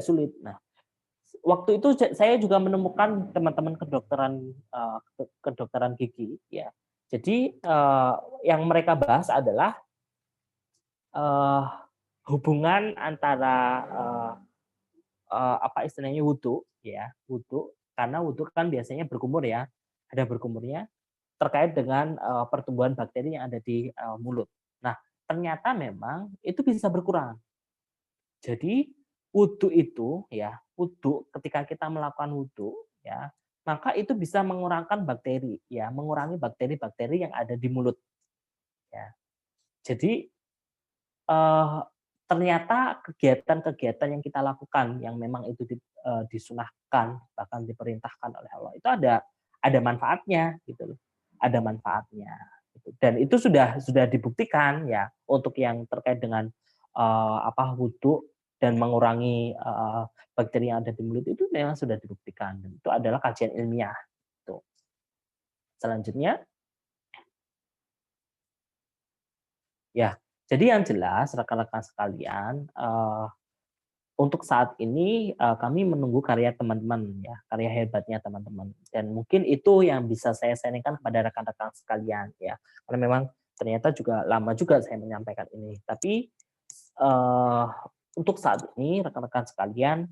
sulit. Nah, waktu itu saya juga menemukan teman-teman kedokteran gigi ya. Jadi yang mereka bahas adalah hubungan antara apa istilahnya wudhu ya, wudhu karena wudhu kan biasanya berkumur ya, ada berkumurnya terkait dengan pertumbuhan bakteri yang ada di mulut. Nah, ternyata memang itu bisa berkurang. Jadi wudhu itu ya, wudhu ketika kita melakukan wudhu ya, maka itu bisa mengurangkan bakteri ya, mengurangi bakteri-bakteri yang ada di mulut ya. Jadi ternyata kegiatan-kegiatan yang kita lakukan yang memang itu disunahkan bahkan diperintahkan oleh Allah itu ada manfaatnya gitu loh. Ada manfaatnya gitu. Dan itu sudah dibuktikan ya untuk yang terkait dengan wudhu dan mengurangi bakteri yang ada di mulut itu memang sudah dibuktikan dan itu adalah kajian ilmiah. Tuh. Selanjutnya ya, jadi yang jelas rekan-rekan sekalian untuk saat ini kami menunggu karya teman-teman ya, karya hebatnya teman-teman dan mungkin itu yang bisa saya sharingkan kepada rekan-rekan sekalian ya. Karena memang ternyata juga lama juga saya menyampaikan ini. Tapi untuk saat ini rekan-rekan sekalian,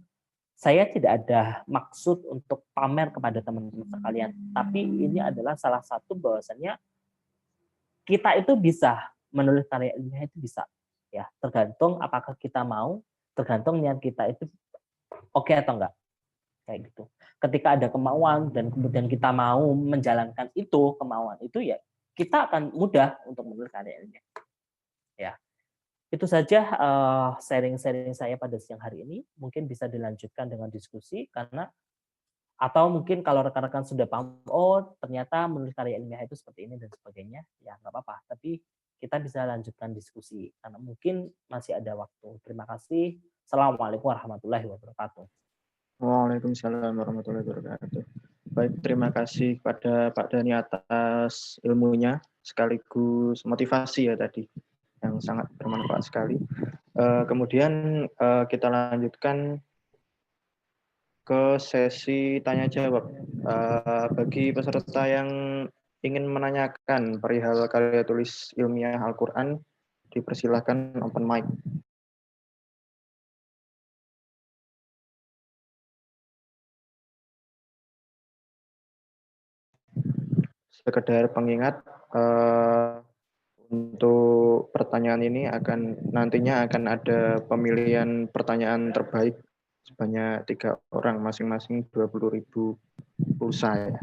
saya tidak ada maksud untuk pamer kepada teman-teman sekalian, tapi ini adalah salah satu bahwasannya kita itu bisa menulis karya ilmiah itu bisa ya, tergantung apakah kita mau, tergantung niat kita itu oke atau enggak kayak gitu. Ketika ada kemauan dan kemudian kita mau menjalankan itu kemauan itu ya kita akan mudah untuk menulis karya ilmiah. Ya, itu saja sharing-sharing saya pada siang hari ini. Mungkin bisa dilanjutkan dengan diskusi karena atau mungkin kalau rekan-rekan sudah paham, oh ternyata menulis karya ilmiah itu seperti ini dan sebagainya, ya nggak apa-apa. Tapi kita bisa lanjutkan diskusi karena mungkin masih ada waktu. Terima kasih. Assalamualaikum warahmatullahi wabarakatuh. Waalaikumsalam warahmatullahi wabarakatuh. Baik, terima kasih kepada Pak Dhani atas ilmunya sekaligus motivasi ya tadi yang sangat bermanfaat sekali. Kemudian kita lanjutkan ke sesi tanya jawab. Bagi peserta yang ingin menanyakan perihal karya tulis ilmiah Al-Quran, dipersilahkan open mic. Sekedar pengingat, untuk pertanyaan ini nantinya akan ada pemilihan pertanyaan terbaik sebanyak 3 orang, masing-masing 20.000 pulsa ya.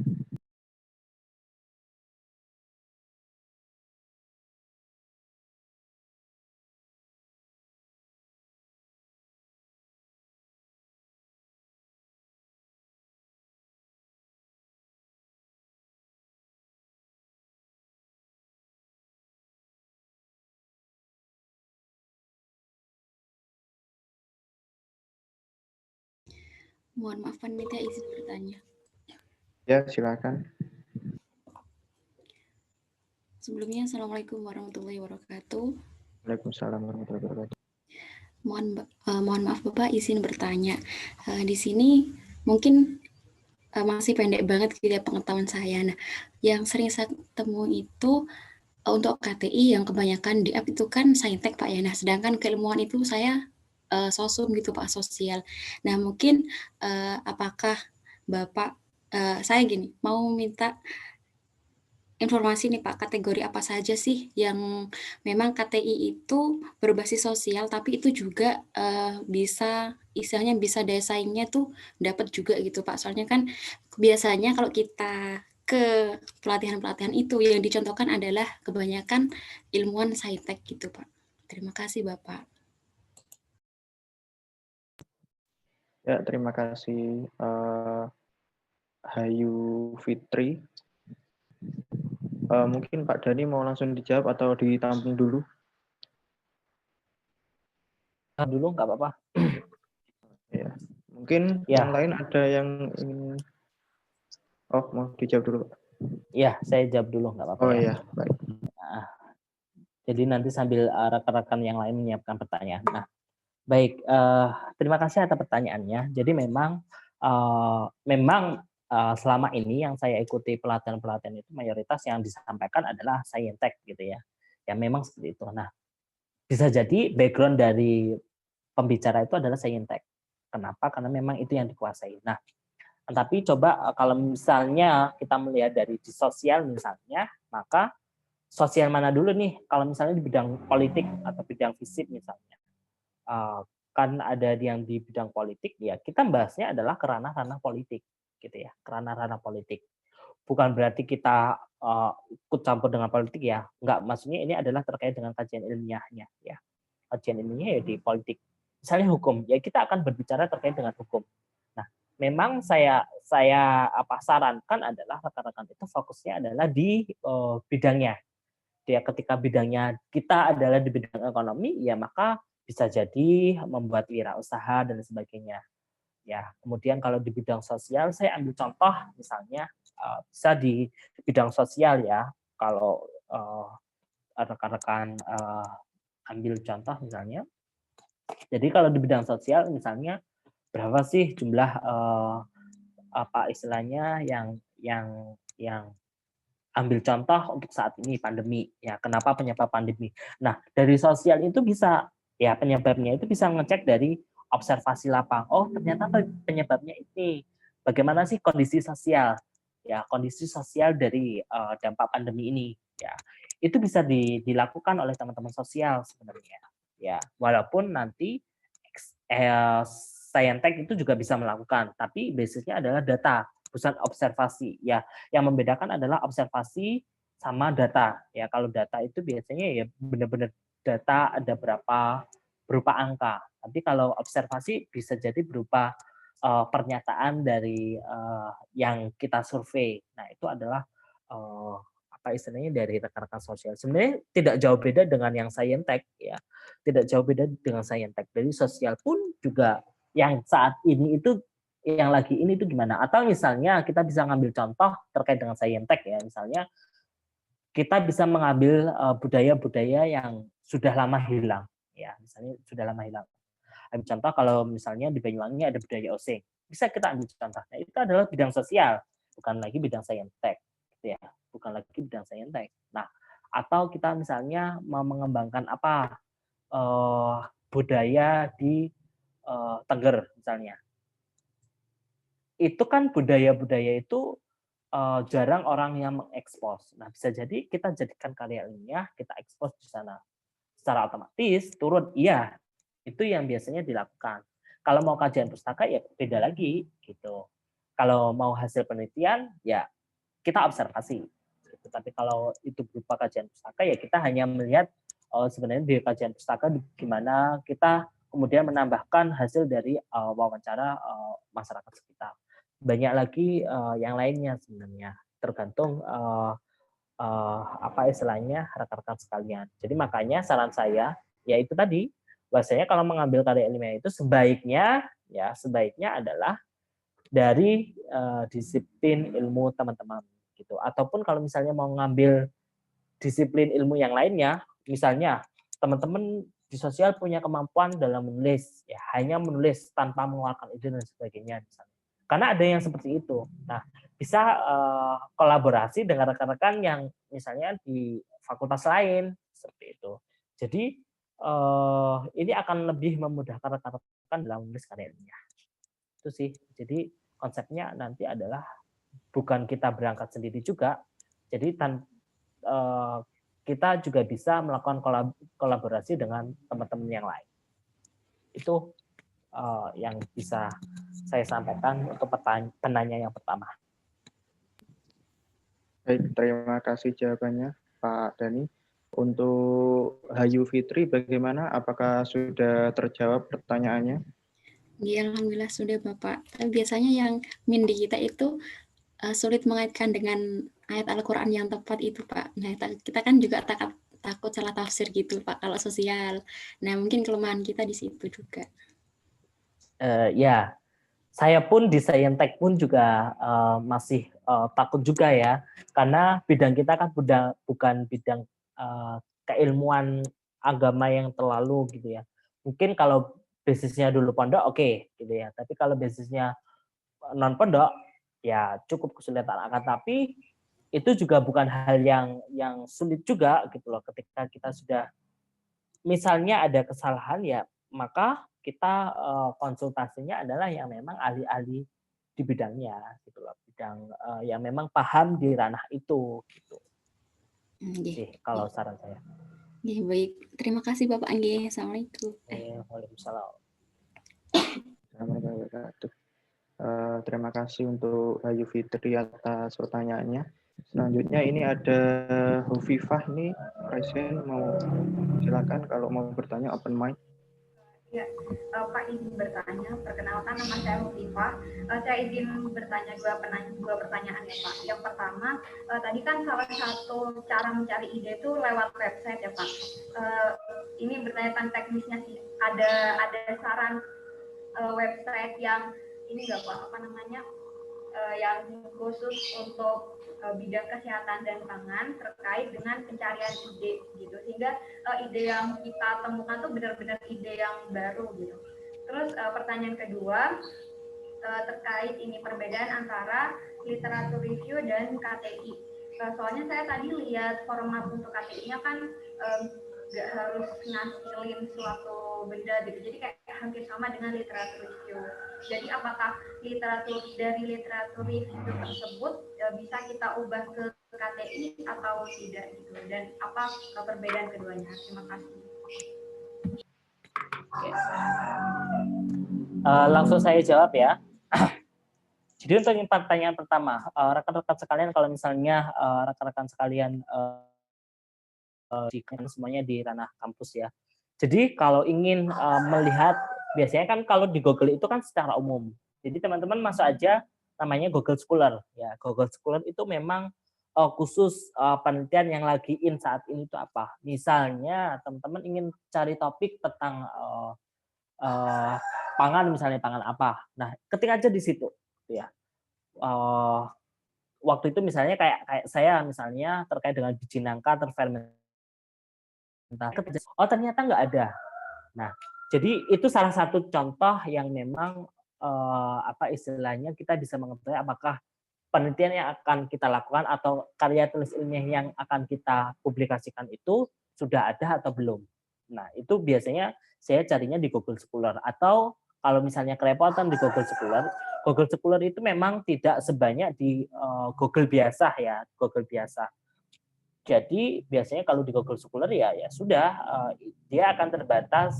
Mohon maaf panitia izin bertanya. Ya, silakan. Sebelumnya, Assalamualaikum warahmatullahi wabarakatuh. Waalaikumsalam warahmatullahi wabarakatuh. Mohon maaf Bapak, izin bertanya. Di sini mungkin masih pendek banget gitu pengetahuan saya. Nah, yang sering saya temui itu untuk KTI yang kebanyakan di app itu kan saintek Pak ya. Nah, sedangkan keilmuan itu saya sosum gitu Pak, sosial. Nah, mungkin apakah Bapak saya gini mau minta informasi nih Pak, kategori apa saja sih yang memang KTI itu berbasis sosial, tapi itu juga bisa istilahnya bisa daya saingnya tuh dapat juga gitu Pak. Soalnya kan biasanya kalau kita ke pelatihan-pelatihan itu yang dicontohkan adalah kebanyakan ilmuwan saintek gitu Pak. Terima kasih Bapak. Ya, terima kasih Hayu Fitri. Mungkin Pak Dhani mau langsung dijawab atau ditampung dulu? Dulu nggak apa-apa. Ya, mungkin Ya. yang lain ada yang ingin. Oh, mau dijawab dulu. Ya, saya jawab dulu nggak apa-apa Oh ya. iya, baik. Nah, jadi nanti sambil rekan-rekan yang lain menyiapkan pertanyaan. Nah, baik, terima kasih atas pertanyaannya. Jadi memang selama ini yang saya ikuti pelatihan-pelatihan itu mayoritas yang disampaikan adalah saintek gitu ya. Ya memang seperti itu. Nah, bisa jadi background dari pembicara itu adalah saintek. Kenapa? Karena memang itu yang dikuasai. Nah, tapi coba kalau misalnya kita melihat dari di sosial misalnya, maka sosial mana dulu nih? Kalau misalnya di bidang politik atau bidang fisik misalnya, kan ada yang di bidang politik, ya kita bahasnya adalah ke ranah-ranah politik, gitu ya, ke ranah-ranah politik. Bukan berarti kita ikut campur dengan politik ya, enggak. Maksudnya ini adalah terkait dengan kajian ilmiahnya, ya. Kajian ilmiahnya ya di politik. Misalnya hukum, ya kita akan berbicara terkait dengan hukum. Nah, memang saya sarankan adalah rekan-rekan itu fokusnya adalah di bidangnya. Dia ketika bidangnya kita adalah di bidang ekonomi, ya maka bisa jadi membuat wirausaha dan sebagainya. Ya, kemudian kalau di bidang sosial, saya ambil contoh misalnya bisa di bidang sosial ya. Kalau rekan-rekan ambil contoh misalnya, jadi kalau di bidang sosial misalnya berapa sih jumlah apa istilahnya yang ambil contoh untuk saat ini pandemi ya, kenapa penyebab pandemi. Nah, dari sosial itu bisa ya penyebabnya itu bisa ngecek dari observasi lapang. Oh, ternyata penyebabnya ini. Bagaimana sih kondisi sosial? Ya, kondisi sosial dari dampak pandemi ini ya. Itu bisa dilakukan oleh teman-teman sosial sebenarnya. Ya, walaupun nanti Saintek itu juga bisa melakukan, tapi basisnya adalah data, bukan observasi. Ya, yang membedakan adalah observasi sama data. Ya, kalau data itu biasanya ya benar-benar data ada berapa berupa angka. Tapi kalau observasi bisa jadi berupa pernyataan dari yang kita survei. Nah, itu adalah apa istilahnya dari rekan-rekan sosial. Sebenarnya tidak jauh beda dengan yang saintek ya. Tidak jauh beda dengan saintek. Dari sosial pun juga yang saat ini itu yang lagi ini itu gimana? Atau misalnya kita bisa ngambil contoh terkait dengan saintek ya, misalnya kita bisa mengambil budaya-budaya yang sudah lama hilang ya, misalnya sudah lama hilang. Ambil contoh kalau misalnya di Banyuwangi ada budaya osing, bisa kita ambil contohnya itu adalah bidang sosial, bukan lagi bidang saintek, gitu ya, bukan lagi bidang saintek. Nah, atau kita misalnya mau mengembangkan apa budaya di Tengger misalnya, itu kan budaya-budaya itu jarang orang yang mengekspos. Nah, bisa jadi kita jadikan karya ilmiah, kita ekspos di sana. Secara otomatis turun, iya, itu yang biasanya dilakukan. Kalau mau kajian pustaka ya beda lagi gitu. Kalau mau hasil penelitian ya kita observasi. Gitu. Tapi kalau itu berupa kajian pustaka ya kita hanya melihat sebenarnya di kajian pustaka gimana kita kemudian menambahkan hasil dari wawancara masyarakat sekitar. Banyak lagi yang lainnya sebenarnya tergantung apa istilahnya rekan-rekan sekalian. Jadi makanya saran saya ya itu tadi bahwasanya kalau mengambil karya ilmiah itu sebaiknya adalah dari disiplin ilmu teman-teman gitu. Ataupun kalau misalnya mau ngambil disiplin ilmu yang lainnya, misalnya teman-teman di sosial punya kemampuan dalam menulis, ya hanya menulis tanpa mengeluarkan ide dan sebagainya misalnya. Karena ada yang seperti itu. Nah, bisa kolaborasi dengan rekan-rekan yang misalnya di fakultas lain seperti itu. Jadi ini akan lebih memudahkan rekan-rekan dalam menulis karya ilmiah. Itu sih. Jadi konsepnya nanti adalah bukan kita berangkat sendiri juga. Jadi kita juga bisa melakukan kolaborasi dengan teman-teman yang lain. Itu yang bisa saya sampaikan untuk penanya yang pertama. Baik, terima kasih jawabannya Pak Dani. Untuk Hayu Fitri bagaimana? Apakah sudah terjawab pertanyaannya? Ya, alhamdulillah sudah Bapak. Tapi biasanya yang di kita itu sulit mengaitkan dengan ayat Al-Quran yang tepat itu Pak. Nah, kita kan juga takut salah tafsir gitu Pak kalau sosial. Nah, mungkin kelemahan kita di situ juga. Ya, saya pun di Saintek pun juga masih takut juga ya, karena bidang kita kan bukan bidang keilmuan agama yang terlalu gitu ya. Mungkin kalau basisnya dulu pondok oke, gitu ya, tapi kalau basisnya non pondok ya cukup kesulitan. Akan tapi itu juga bukan hal yang sulit juga gitu loh, ketika kita sudah misalnya ada kesalahan ya maka kita konsultasinya adalah yang memang ahli-ahli di bidangnya gitu loh, bidang yang memang paham di ranah itu gitu. Sih kalau saran saya. Ya, baik, terima kasih Bapak Anggi. Assalamualaikum. Waalaikumsalam. Terima kasih untuk Hayu Fitri atas pertanyaannya. Selanjutnya ini ada Hovifah nih, Presiden mau silakan kalau mau bertanya open mic. Ya, Pak izin bertanya. Perkenalkan, nama saya Hovifah. Saya izin bertanya dua pertanyaan ya Pak. Yang pertama, tadi kan salah satu cara mencari ide itu lewat website ya Pak. Ini bertanya tentang teknisnya sih. Ada saran website yang ini nggak Pak, apa namanya, yang khusus untuk bidang kesehatan dan pangan terkait dengan pencarian ide gitu, sehingga ide yang kita temukan tuh benar-benar ide yang baru gitu. Terus pertanyaan kedua terkait ini perbedaan antara literatur review dan KTI. Soalnya saya tadi lihat format untuk KTI-nya kan nggak harus ngasilin suatu benda gitu, jadi kayak hampir sama dengan literatur review. Jadi apakah dari literatur review tersebut bisa kita ubah ke KTI atau tidak gitu, dan apa perbedaan keduanya? Terima kasih. Langsung saya jawab ya. Jadi untuk yang pertanyaan pertama, rekan-rekan sekalian, kalau misalnya rekan-rekan sekalian semuanya di ranah kampus ya. Jadi kalau ingin melihat, biasanya kan kalau di Google itu kan secara umum. Jadi teman-teman masuk aja namanya Google Scholar ya. Google Scholar itu memang khusus penelitian yang lagi in saat ini itu apa. Misalnya teman-teman ingin cari topik tentang pangan, misalnya pangan apa. Nah, ketik aja di situ ya. Waktu itu misalnya kayak saya misalnya terkait dengan biji nangka terfermentasi. Oh ternyata nggak ada. Nah, jadi itu salah satu contoh yang memang apa istilahnya kita bisa mengetahui apakah penelitian yang akan kita lakukan atau karya tulis ilmiah yang akan kita publikasikan itu sudah ada atau belum. Nah, itu biasanya saya carinya di Google Scholar, atau kalau misalnya kerepotan di Google Scholar itu memang tidak sebanyak di Google biasa ya, Google biasa. Jadi biasanya kalau di Google Scholar ya sudah dia akan terbatas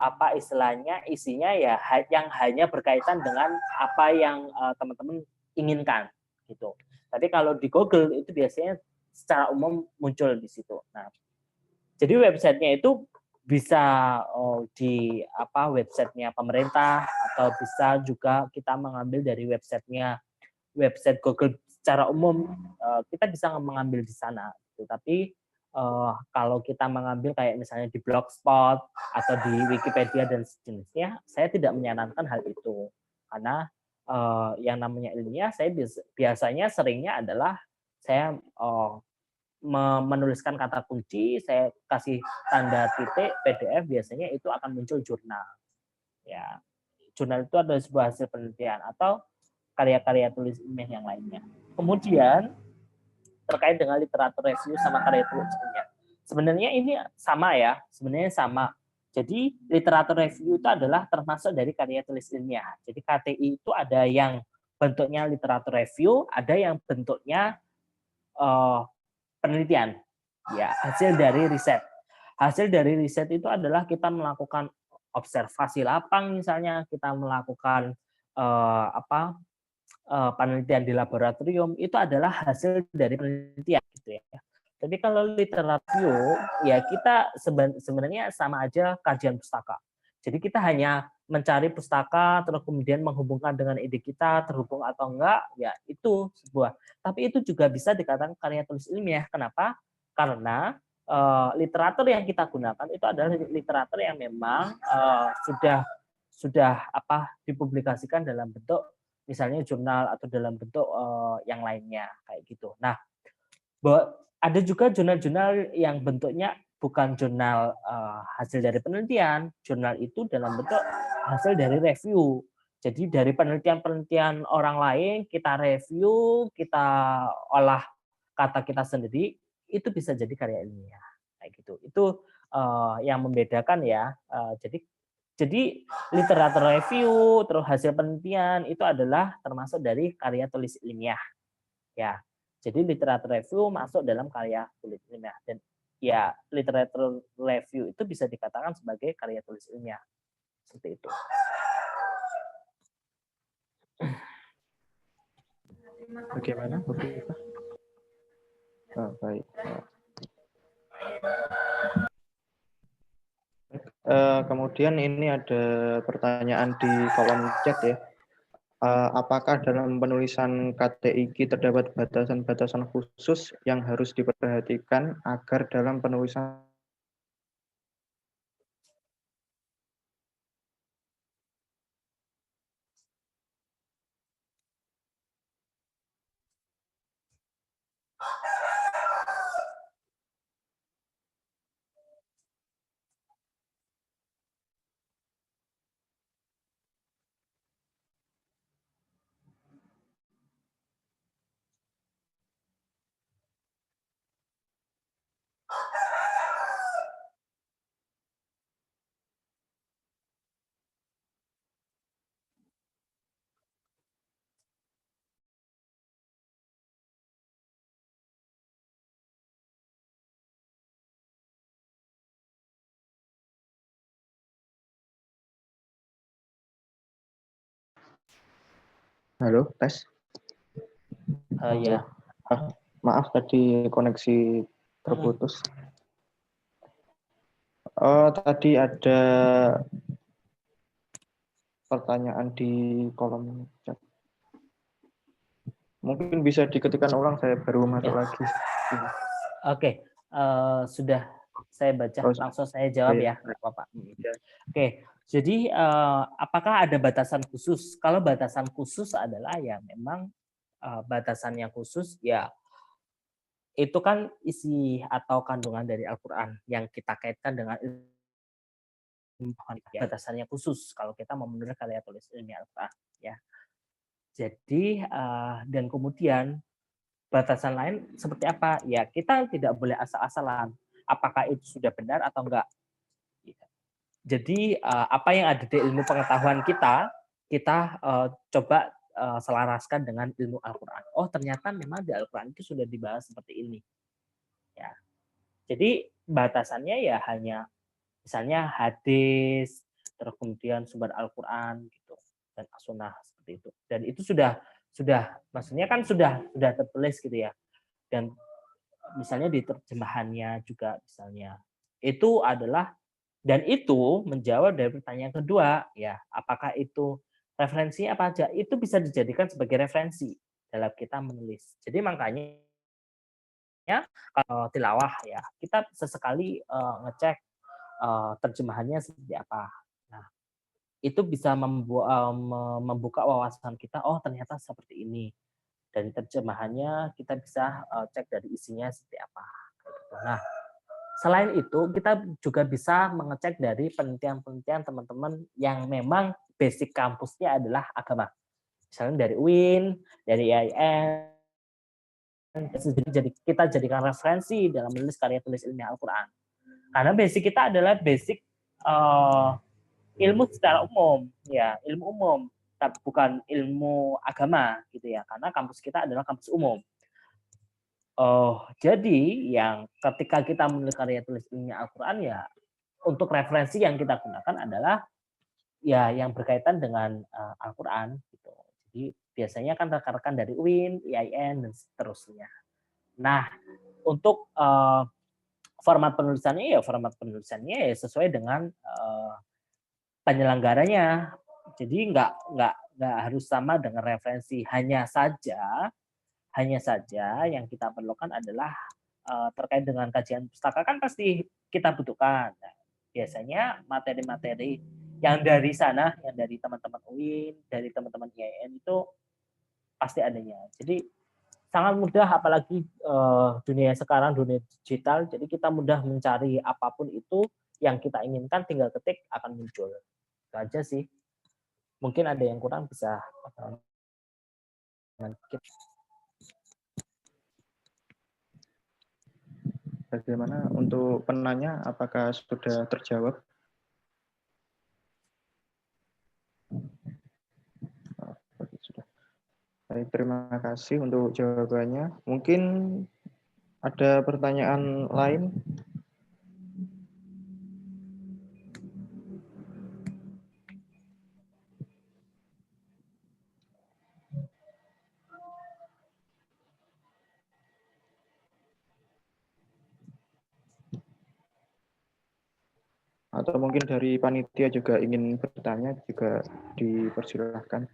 apa istilahnya isinya ya yang hanya berkaitan dengan apa yang teman-teman inginkan gitu. Tapi kalau di Google itu biasanya secara umum muncul di situ. Nah, jadi websitenya itu bisa di apa websitenya pemerintah, atau bisa juga kita mengambil dari website Google secara umum, kita bisa mengambil di sana. Tapi kalau kita mengambil kayak misalnya di Blogspot atau di Wikipedia dan sejenisnya, saya tidak menyarankan hal itu, karena yang namanya ilmiah saya biasanya seringnya adalah saya menuliskan kata kunci, saya kasih tanda titik PDF, biasanya itu akan muncul jurnal. Ya, jurnal itu adalah sebuah hasil penelitian atau karya-karya tulis ilmiah yang lainnya. Kemudian terkait dengan literatur review sama karya tulis ilmiah, sebenarnya ini sama ya, sebenarnya sama. Jadi literatur review itu adalah termasuk dari karya tulis ilmiah. Jadi KTI itu ada yang bentuknya literatur review, ada yang bentuknya penelitian, ya, hasil dari riset. Hasil dari riset itu adalah kita melakukan observasi lapang, misalnya kita melakukan penelitian di laboratorium, itu adalah hasil dari penelitian, gitu ya. Tapi kalau literatur, ya kita sebenarnya sama aja kajian pustaka. Jadi kita hanya mencari pustaka, terus kemudian menghubungkan dengan ide kita, terhubung atau enggak, ya itu sebuah. Tapi itu juga bisa dikatakan karya tulis ilmiah. Kenapa? Karena literatur yang kita gunakan itu adalah literatur yang memang sudah dipublikasikan dalam bentuk misalnya jurnal atau dalam bentuk yang lainnya kayak gitu. Nah, ada juga jurnal-jurnal yang bentuknya bukan jurnal hasil dari penelitian, jurnal itu dalam bentuk hasil dari review. Jadi dari penelitian-penelitian orang lain kita review, kita olah kata kita sendiri, itu bisa jadi karya ilmiah kayak gitu. Itu yang membedakan ya. Jadi literatur review terus hasil penelitian itu adalah termasuk dari karya tulis ilmiah. Ya. Jadi literatur review masuk dalam karya tulis ilmiah dan ya literatur review itu bisa dikatakan sebagai karya tulis ilmiah. Seperti itu. Bagaimana? Baik. Kemudian ini ada pertanyaan di kolom chat ya. Apakah dalam penulisan KTIQ terdapat batasan-batasan khusus yang harus diperhatikan agar dalam penulisan Halo, tes. Ya. Maaf tadi koneksi terputus. Tadi ada pertanyaan di kolom chat. Mungkin bisa diketikkan ulang, saya baru masuk lagi. Oke, sudah saya baca, langsung saya jawab ya, Bapak. Oke, jadi apakah ada batasan khusus? Kalau batasan khusus adalah ya memang batasan yang khusus ya itu kan isi atau kandungan dari Al-Quran yang kita kaitkan dengan batasannya khusus kalau kita mau menulis karya tulis ilmiah Al-Quran ya. Jadi dan kemudian batasan lain seperti apa? Ya kita tidak boleh asal-asalan. Apakah itu sudah benar atau enggak? Jadi apa yang ada di ilmu pengetahuan kita coba selaraskan dengan ilmu Al-Quran. Oh ternyata memang di Al-Quran itu sudah dibahas seperti ini. Ya. Jadi batasannya ya hanya misalnya hadis, terus kemudian sumber Al-Quran gitu dan as-sunnah seperti itu. Dan itu sudah maksudnya kan sudah tertulis gitu ya. Dan misalnya di terjemahannya juga misalnya itu adalah dan itu menjawab dari pertanyaan kedua ya apakah itu referensi apa aja itu bisa dijadikan sebagai referensi dalam kita menulis. Jadi makanya tilawah ya kita sesekali ngecek terjemahannya seperti apa. Nah itu bisa membuka wawasan kita. Oh ternyata seperti ini. Dari terjemahannya kita bisa cek dari isinya seperti apa. Nah, selain itu kita juga bisa mengecek dari penelitian-penelitian teman-teman yang memang basic kampusnya adalah agama. Misalnya dari UIN, dari IAIN, jadi kita jadikan referensi dalam menulis karya tulis ilmiah Al-Quran. Karena basic kita adalah basic ilmu secara umum, ya ilmu umum. Bukan ilmu agama gitu ya karena kampus kita adalah kampus umum. Oh, jadi yang ketika kita menulis karya tulis ilmiah Al-Quran ya untuk referensi yang kita gunakan adalah ya yang berkaitan dengan Al-Quran gitu. Jadi biasanya kan rekan-rekan dari UIN, IAIN dan seterusnya. Nah, untuk format penulisannya ya sesuai dengan penyelenggaranya. Jadi nggak harus sama dengan referensi. Hanya saja yang kita perlukan adalah terkait dengan kajian pustaka kan pasti kita butuhkan. Nah, biasanya materi-materi yang dari sana, yang dari teman-teman UIN, dari teman-teman IAIN itu pasti adanya. Jadi sangat mudah, apalagi dunia sekarang, dunia digital, jadi kita mudah mencari apapun itu yang kita inginkan, tinggal ketik akan muncul. Itu aja sih. Mungkin ada yang kurang bisa Bagaimana untuk penanya, apakah sudah terjawab? Sudah. Baik, terima kasih untuk jawabannya. Mungkin ada pertanyaan lain? Atau mungkin dari panitia juga ingin bertanya, juga dipersilahkan.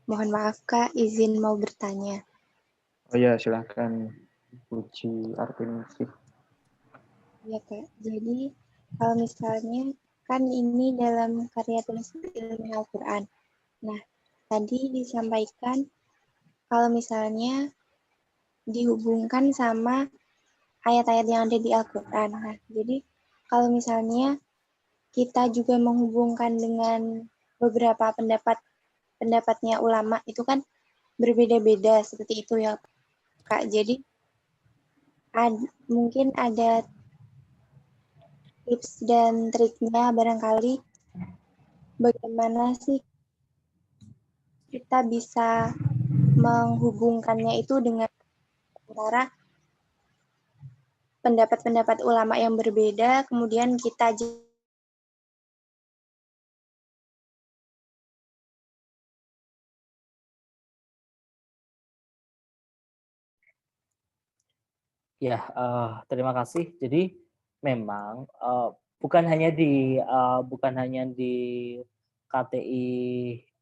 Mohon maaf Kak, izin mau bertanya. Oh ya, silahkan Puji Artiningsih. Ya Kak, jadi kalau misalnya kan ini dalam karya tulis ilmiah Al-Quran. Nah, tadi disampaikan kalau misalnya dihubungkan sama ayat-ayat yang ada di Al-Quran. Nah, jadi kalau misalnya kita juga menghubungkan dengan beberapa pendapatnya ulama, itu kan berbeda-beda seperti itu ya Kak. Jadi mungkin ada tips dan triknya barangkali bagaimana sih kita bisa menghubungkannya itu dengan antara pendapat-pendapat ulama yang berbeda, kemudian kita Ya, terima kasih. Jadi memang bukan hanya di KTI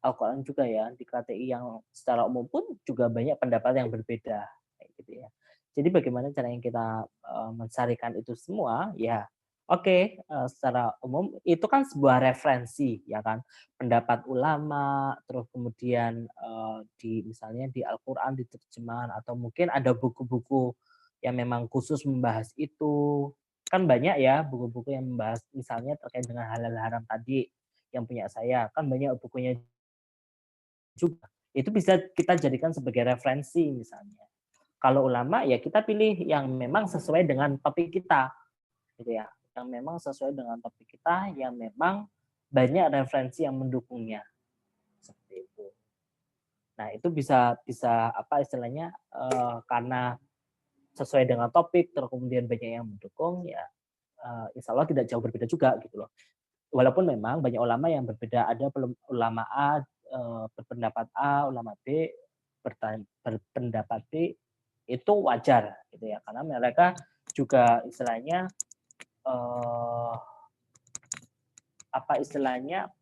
Al-Quran juga ya, di KTI yang secara umum pun juga banyak pendapat yang berbeda, kayak gitu ya. Jadi bagaimana caranya kita mencarikan itu semua? Ya, oke, secara umum itu kan sebuah referensi, ya kan, pendapat ulama, terus kemudian misalnya di Al-Quran di terjemahan atau mungkin ada buku-buku yang memang khusus membahas itu. Kan banyak ya buku-buku yang membahas misalnya terkait dengan halal haram tadi yang punya saya, kan banyak bukunya juga. Itu bisa kita jadikan sebagai referensi misalnya. Kalau ulama ya kita pilih yang memang sesuai dengan topik kita gitu ya. Yang memang sesuai dengan topik kita, yang memang banyak referensi yang mendukungnya. Seperti itu. Nah, itu bisa apa istilahnya karena sesuai dengan topik, terus kemudian banyak yang mendukung, ya insya Allah tidak jauh berbeda juga gitu loh. Walaupun memang banyak ulama yang berbeda, ada ulama A berpendapat A, ulama B berpendapat B, itu wajar gitu ya, karena mereka juga istilahnya apa istilahnya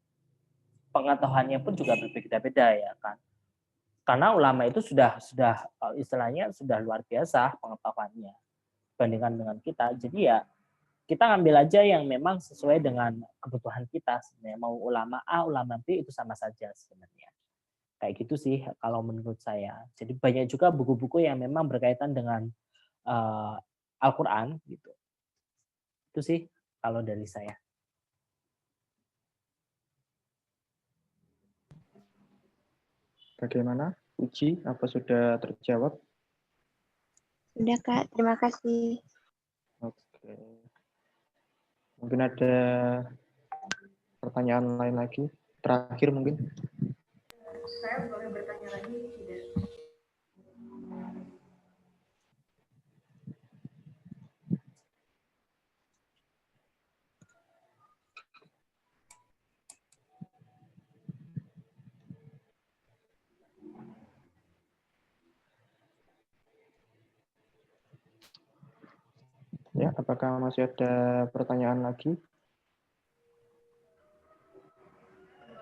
pengetahuannya pun juga berbeda-beda ya kan. Karena ulama itu sudah istilahnya sudah luar biasa pengetahuannya bandingkan dengan kita. Jadi ya kita ngambil aja yang memang sesuai dengan kebutuhan kita sebenarnya. Mau ulama A, ulama B itu sama saja sebenarnya. Kayak gitu sih kalau menurut saya. Jadi banyak juga buku-buku yang memang berkaitan dengan Al-Quran gitu. Itu sih kalau dari saya. Bagaimana, Uji? Apa sudah terjawab? Sudah, Kak. Terima kasih. Oke. Mungkin ada pertanyaan lain lagi? Terakhir mungkin. Saya boleh bertanya lagi tidak? Ya, apakah masih ada pertanyaan lagi?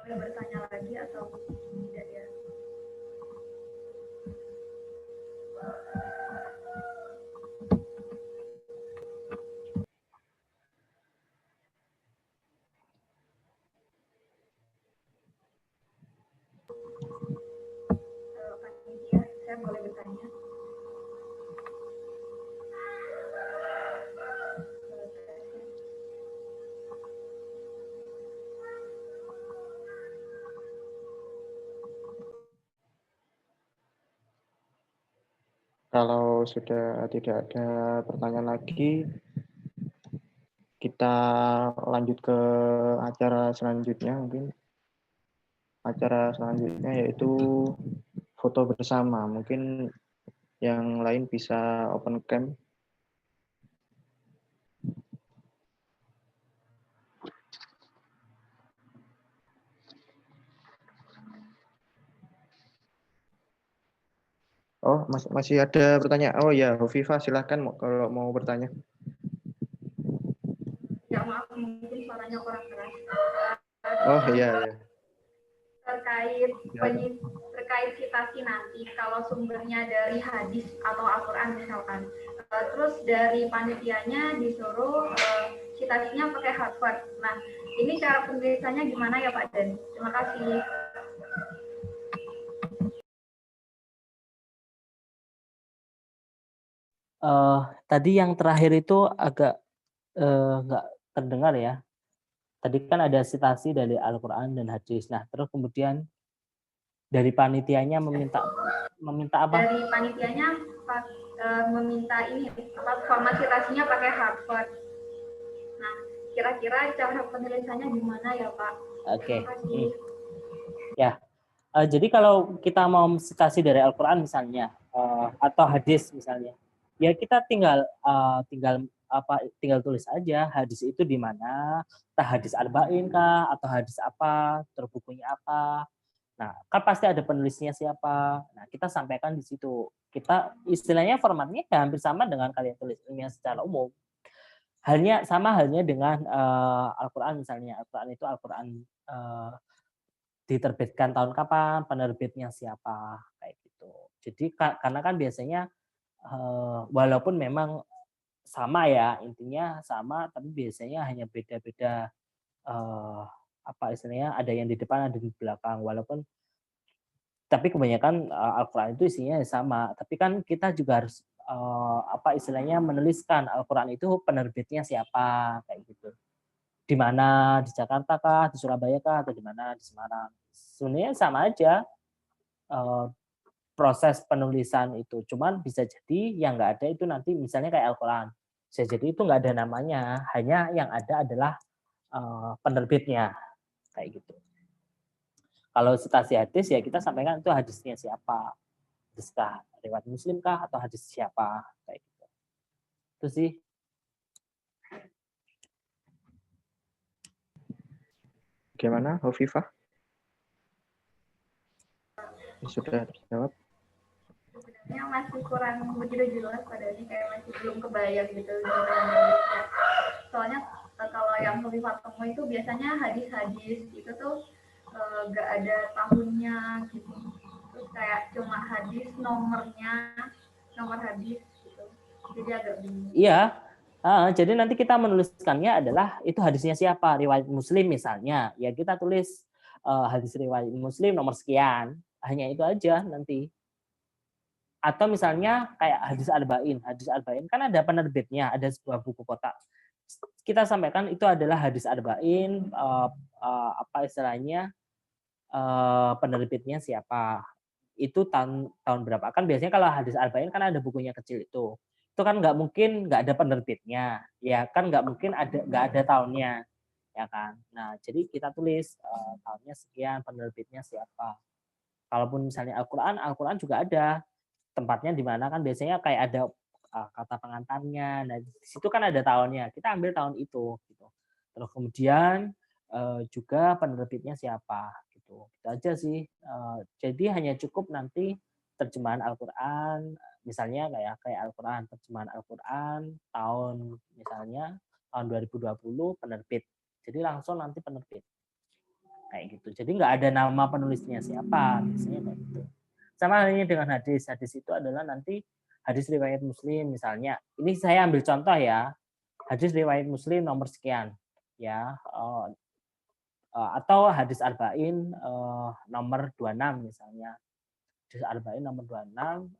Boleh bertanya lagi atau tidak ya? Panitia, saya boleh bertanya? Kalau sudah tidak ada pertanyaan lagi, kita lanjut ke acara selanjutnya mungkin. Acara selanjutnya yaitu foto bersama. Mungkin yang lain bisa open cam. Oh, masih ada pertanyaan. Oh ya, Hovifa silahkan kalau mau bertanya. Ya maaf, mungkin suaranya kurang keras. Oh iya, iya. Terkait citasi nanti, kalau sumbernya dari hadis atau Al-Quran misalkan, terus dari panitianya disuruh citasinya pakai Harvard. Nah, ini cara penulisannya gimana ya Pak Den? Terima kasih. Tadi yang terakhir itu agak nggak terdengar ya. Tadi kan ada citasi dari Al-Quran dan hadis. Nah, terus kemudian dari panitianya meminta apa? Dari panitianya meminta ini format citasinya pakai Harvard. Nah, kira-kira cara penulisannya gimana ya Pak? Oke. Terima kasih. Ya. Jadi kalau kita mau citasi dari Al-Quran misalnya atau hadis misalnya, ya kita tinggal tulis aja hadis itu di mana, entah hadis arba'in kah atau hadis apa, terbukunya apa. Nah, kan pasti ada penulisnya siapa. Nah, kita sampaikan di situ. Kita istilahnya formatnya ya hampir sama dengan kalian tulis ilmiah secara umum. Halnya dengan Al-Quran misalnya. Al-Quran itu Al-Quran diterbitkan tahun kapan, penerbitnya siapa, kayak gitu. Jadi karena kan biasanya walaupun memang sama ya, intinya sama, tapi biasanya hanya beda-beda apa istilahnya, ada yang di depan, ada di belakang. Walaupun tapi kebanyakan Al-Quran itu isinya sama. Tapi kan kita juga harus apa istilahnya menuliskan Al-Quran itu penerbitnya siapa, kayak gitu. Di mana, di Jakarta kah, di Surabaya kah, atau di mana, di Semarang. Sebenarnya sama aja proses penulisan itu. Cuman bisa jadi yang nggak ada itu nanti misalnya kayak Al-Quran. Bisa jadi itu nggak ada namanya, hanya yang ada adalah penerbitnya, kayak gitu. Kalau citasi hadis ya kita sampaikan itu hadisnya siapa, hadiskah riwayat Muslim kah atau hadis siapa, kayak gitu. Itu sih. Bagaimana, Hovifah? Sudah terjawab? Sebenarnya masih kurang begitu jelas padanya, kayak masih belum kebayang gitu. Soalnya kalau yang Hovifah temu itu biasanya hadis-hadis itu tuh nggak ada tahunnya gitu. Terus kayak cuma hadis nomornya, nomor hadis gitu. Jadi agak bingung. Iya. Jadi nanti kita menuliskannya adalah itu hadisnya siapa, riwayat Muslim misalnya, ya kita tulis hadis riwayat Muslim nomor sekian, hanya itu aja nanti. Atau misalnya kayak hadis arba'in. Hadis arba'in kan ada penerbitnya, ada sebuah buku kotak. Kita sampaikan itu adalah hadis arba'in, apa istilahnya, penerbitnya siapa, itu tahun berapa. Kan biasanya kalau hadis arba'in kan ada bukunya kecil itu kan nggak mungkin nggak ada penerbitnya, ya kan, nggak mungkin nggak ada tahunnya, ya kan. Nah, jadi kita tulis tahunnya sekian, penerbitnya siapa. Kalaupun misalnya Al-Quran juga ada tempatnya di mana, kan biasanya kayak ada kata pengantarnya. Nah, di situ kan ada tahunnya. Kita ambil tahun itu gitu. Terus kemudian juga penerbitnya siapa gitu. Itu aja sih. Jadi hanya cukup nanti terjemahan Al-Quran, misalnya kayak Al-Quran, terjemahan Al-Quran tahun misalnya tahun 2020 penerbit. Jadi langsung nanti penerbit. Kayak gitu. Jadi nggak ada nama penulisnya siapa, biasanya kayak gitu. Sama halnya dengan hadis. Hadis itu adalah nanti hadis riwayat Muslim misalnya. Ini saya ambil contoh ya. Hadis riwayat Muslim nomor sekian, ya. Atau hadis arba'in nomor 26 misalnya. Hadis arba'in nomor 26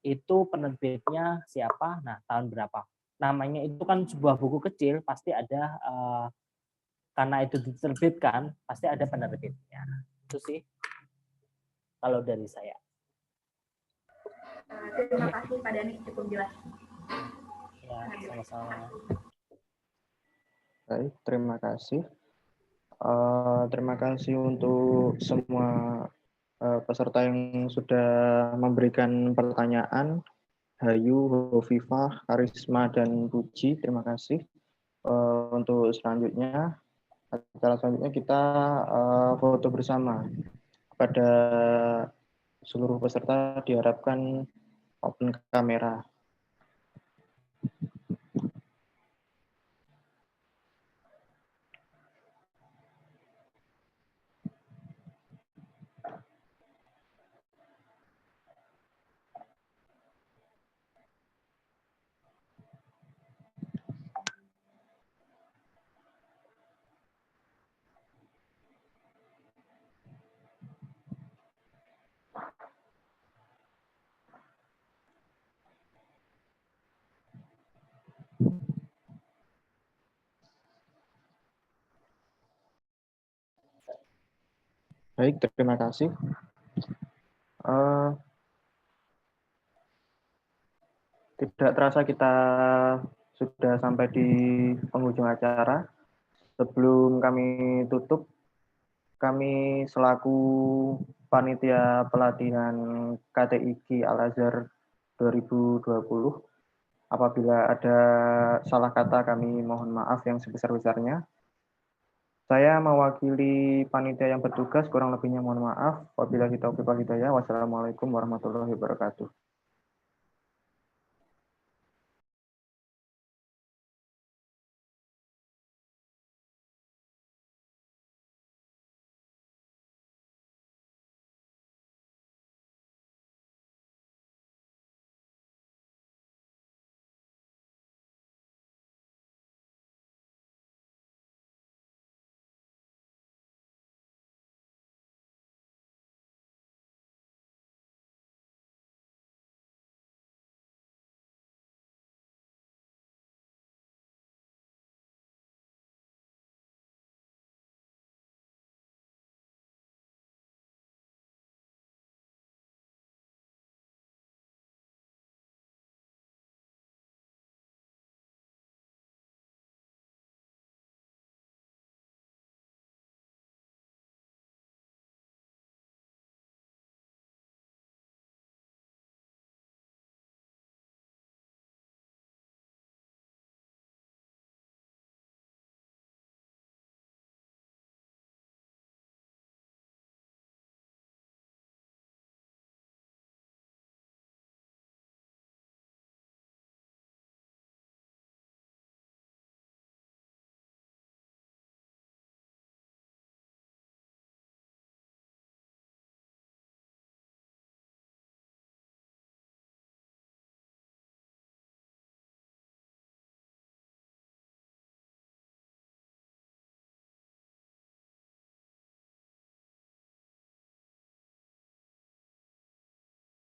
itu penerbitnya siapa, nah tahun berapa. Namanya itu kan sebuah buku kecil, pasti ada karena itu diterbitkan, pasti ada penerbitnya. Itu sih kalau dari saya. Terima kasih Pak Dhani, cukup jelas. Ya, sama-sama. Baik, terima kasih. Terima kasih untuk semua peserta yang sudah memberikan pertanyaan. Hayu, Hovifah, Karisma, dan Puji, terima kasih. Untuk selanjutnya, acara selanjutnya kita foto bersama. Pada seluruh peserta diharapkan open kamera. Baik, terima kasih. Tidak terasa kita sudah sampai di penghujung acara. Sebelum kami tutup, kami selaku panitia pelatihan KTIG Al-Azhar 2020, apabila ada salah kata kami mohon maaf yang sebesar-besarnya. Saya mewakili panitia yang bertugas, kurang lebihnya mohon maaf. Wabillahi taufiq wal hidayah. Wassalamualaikum warahmatullahi wabarakatuh.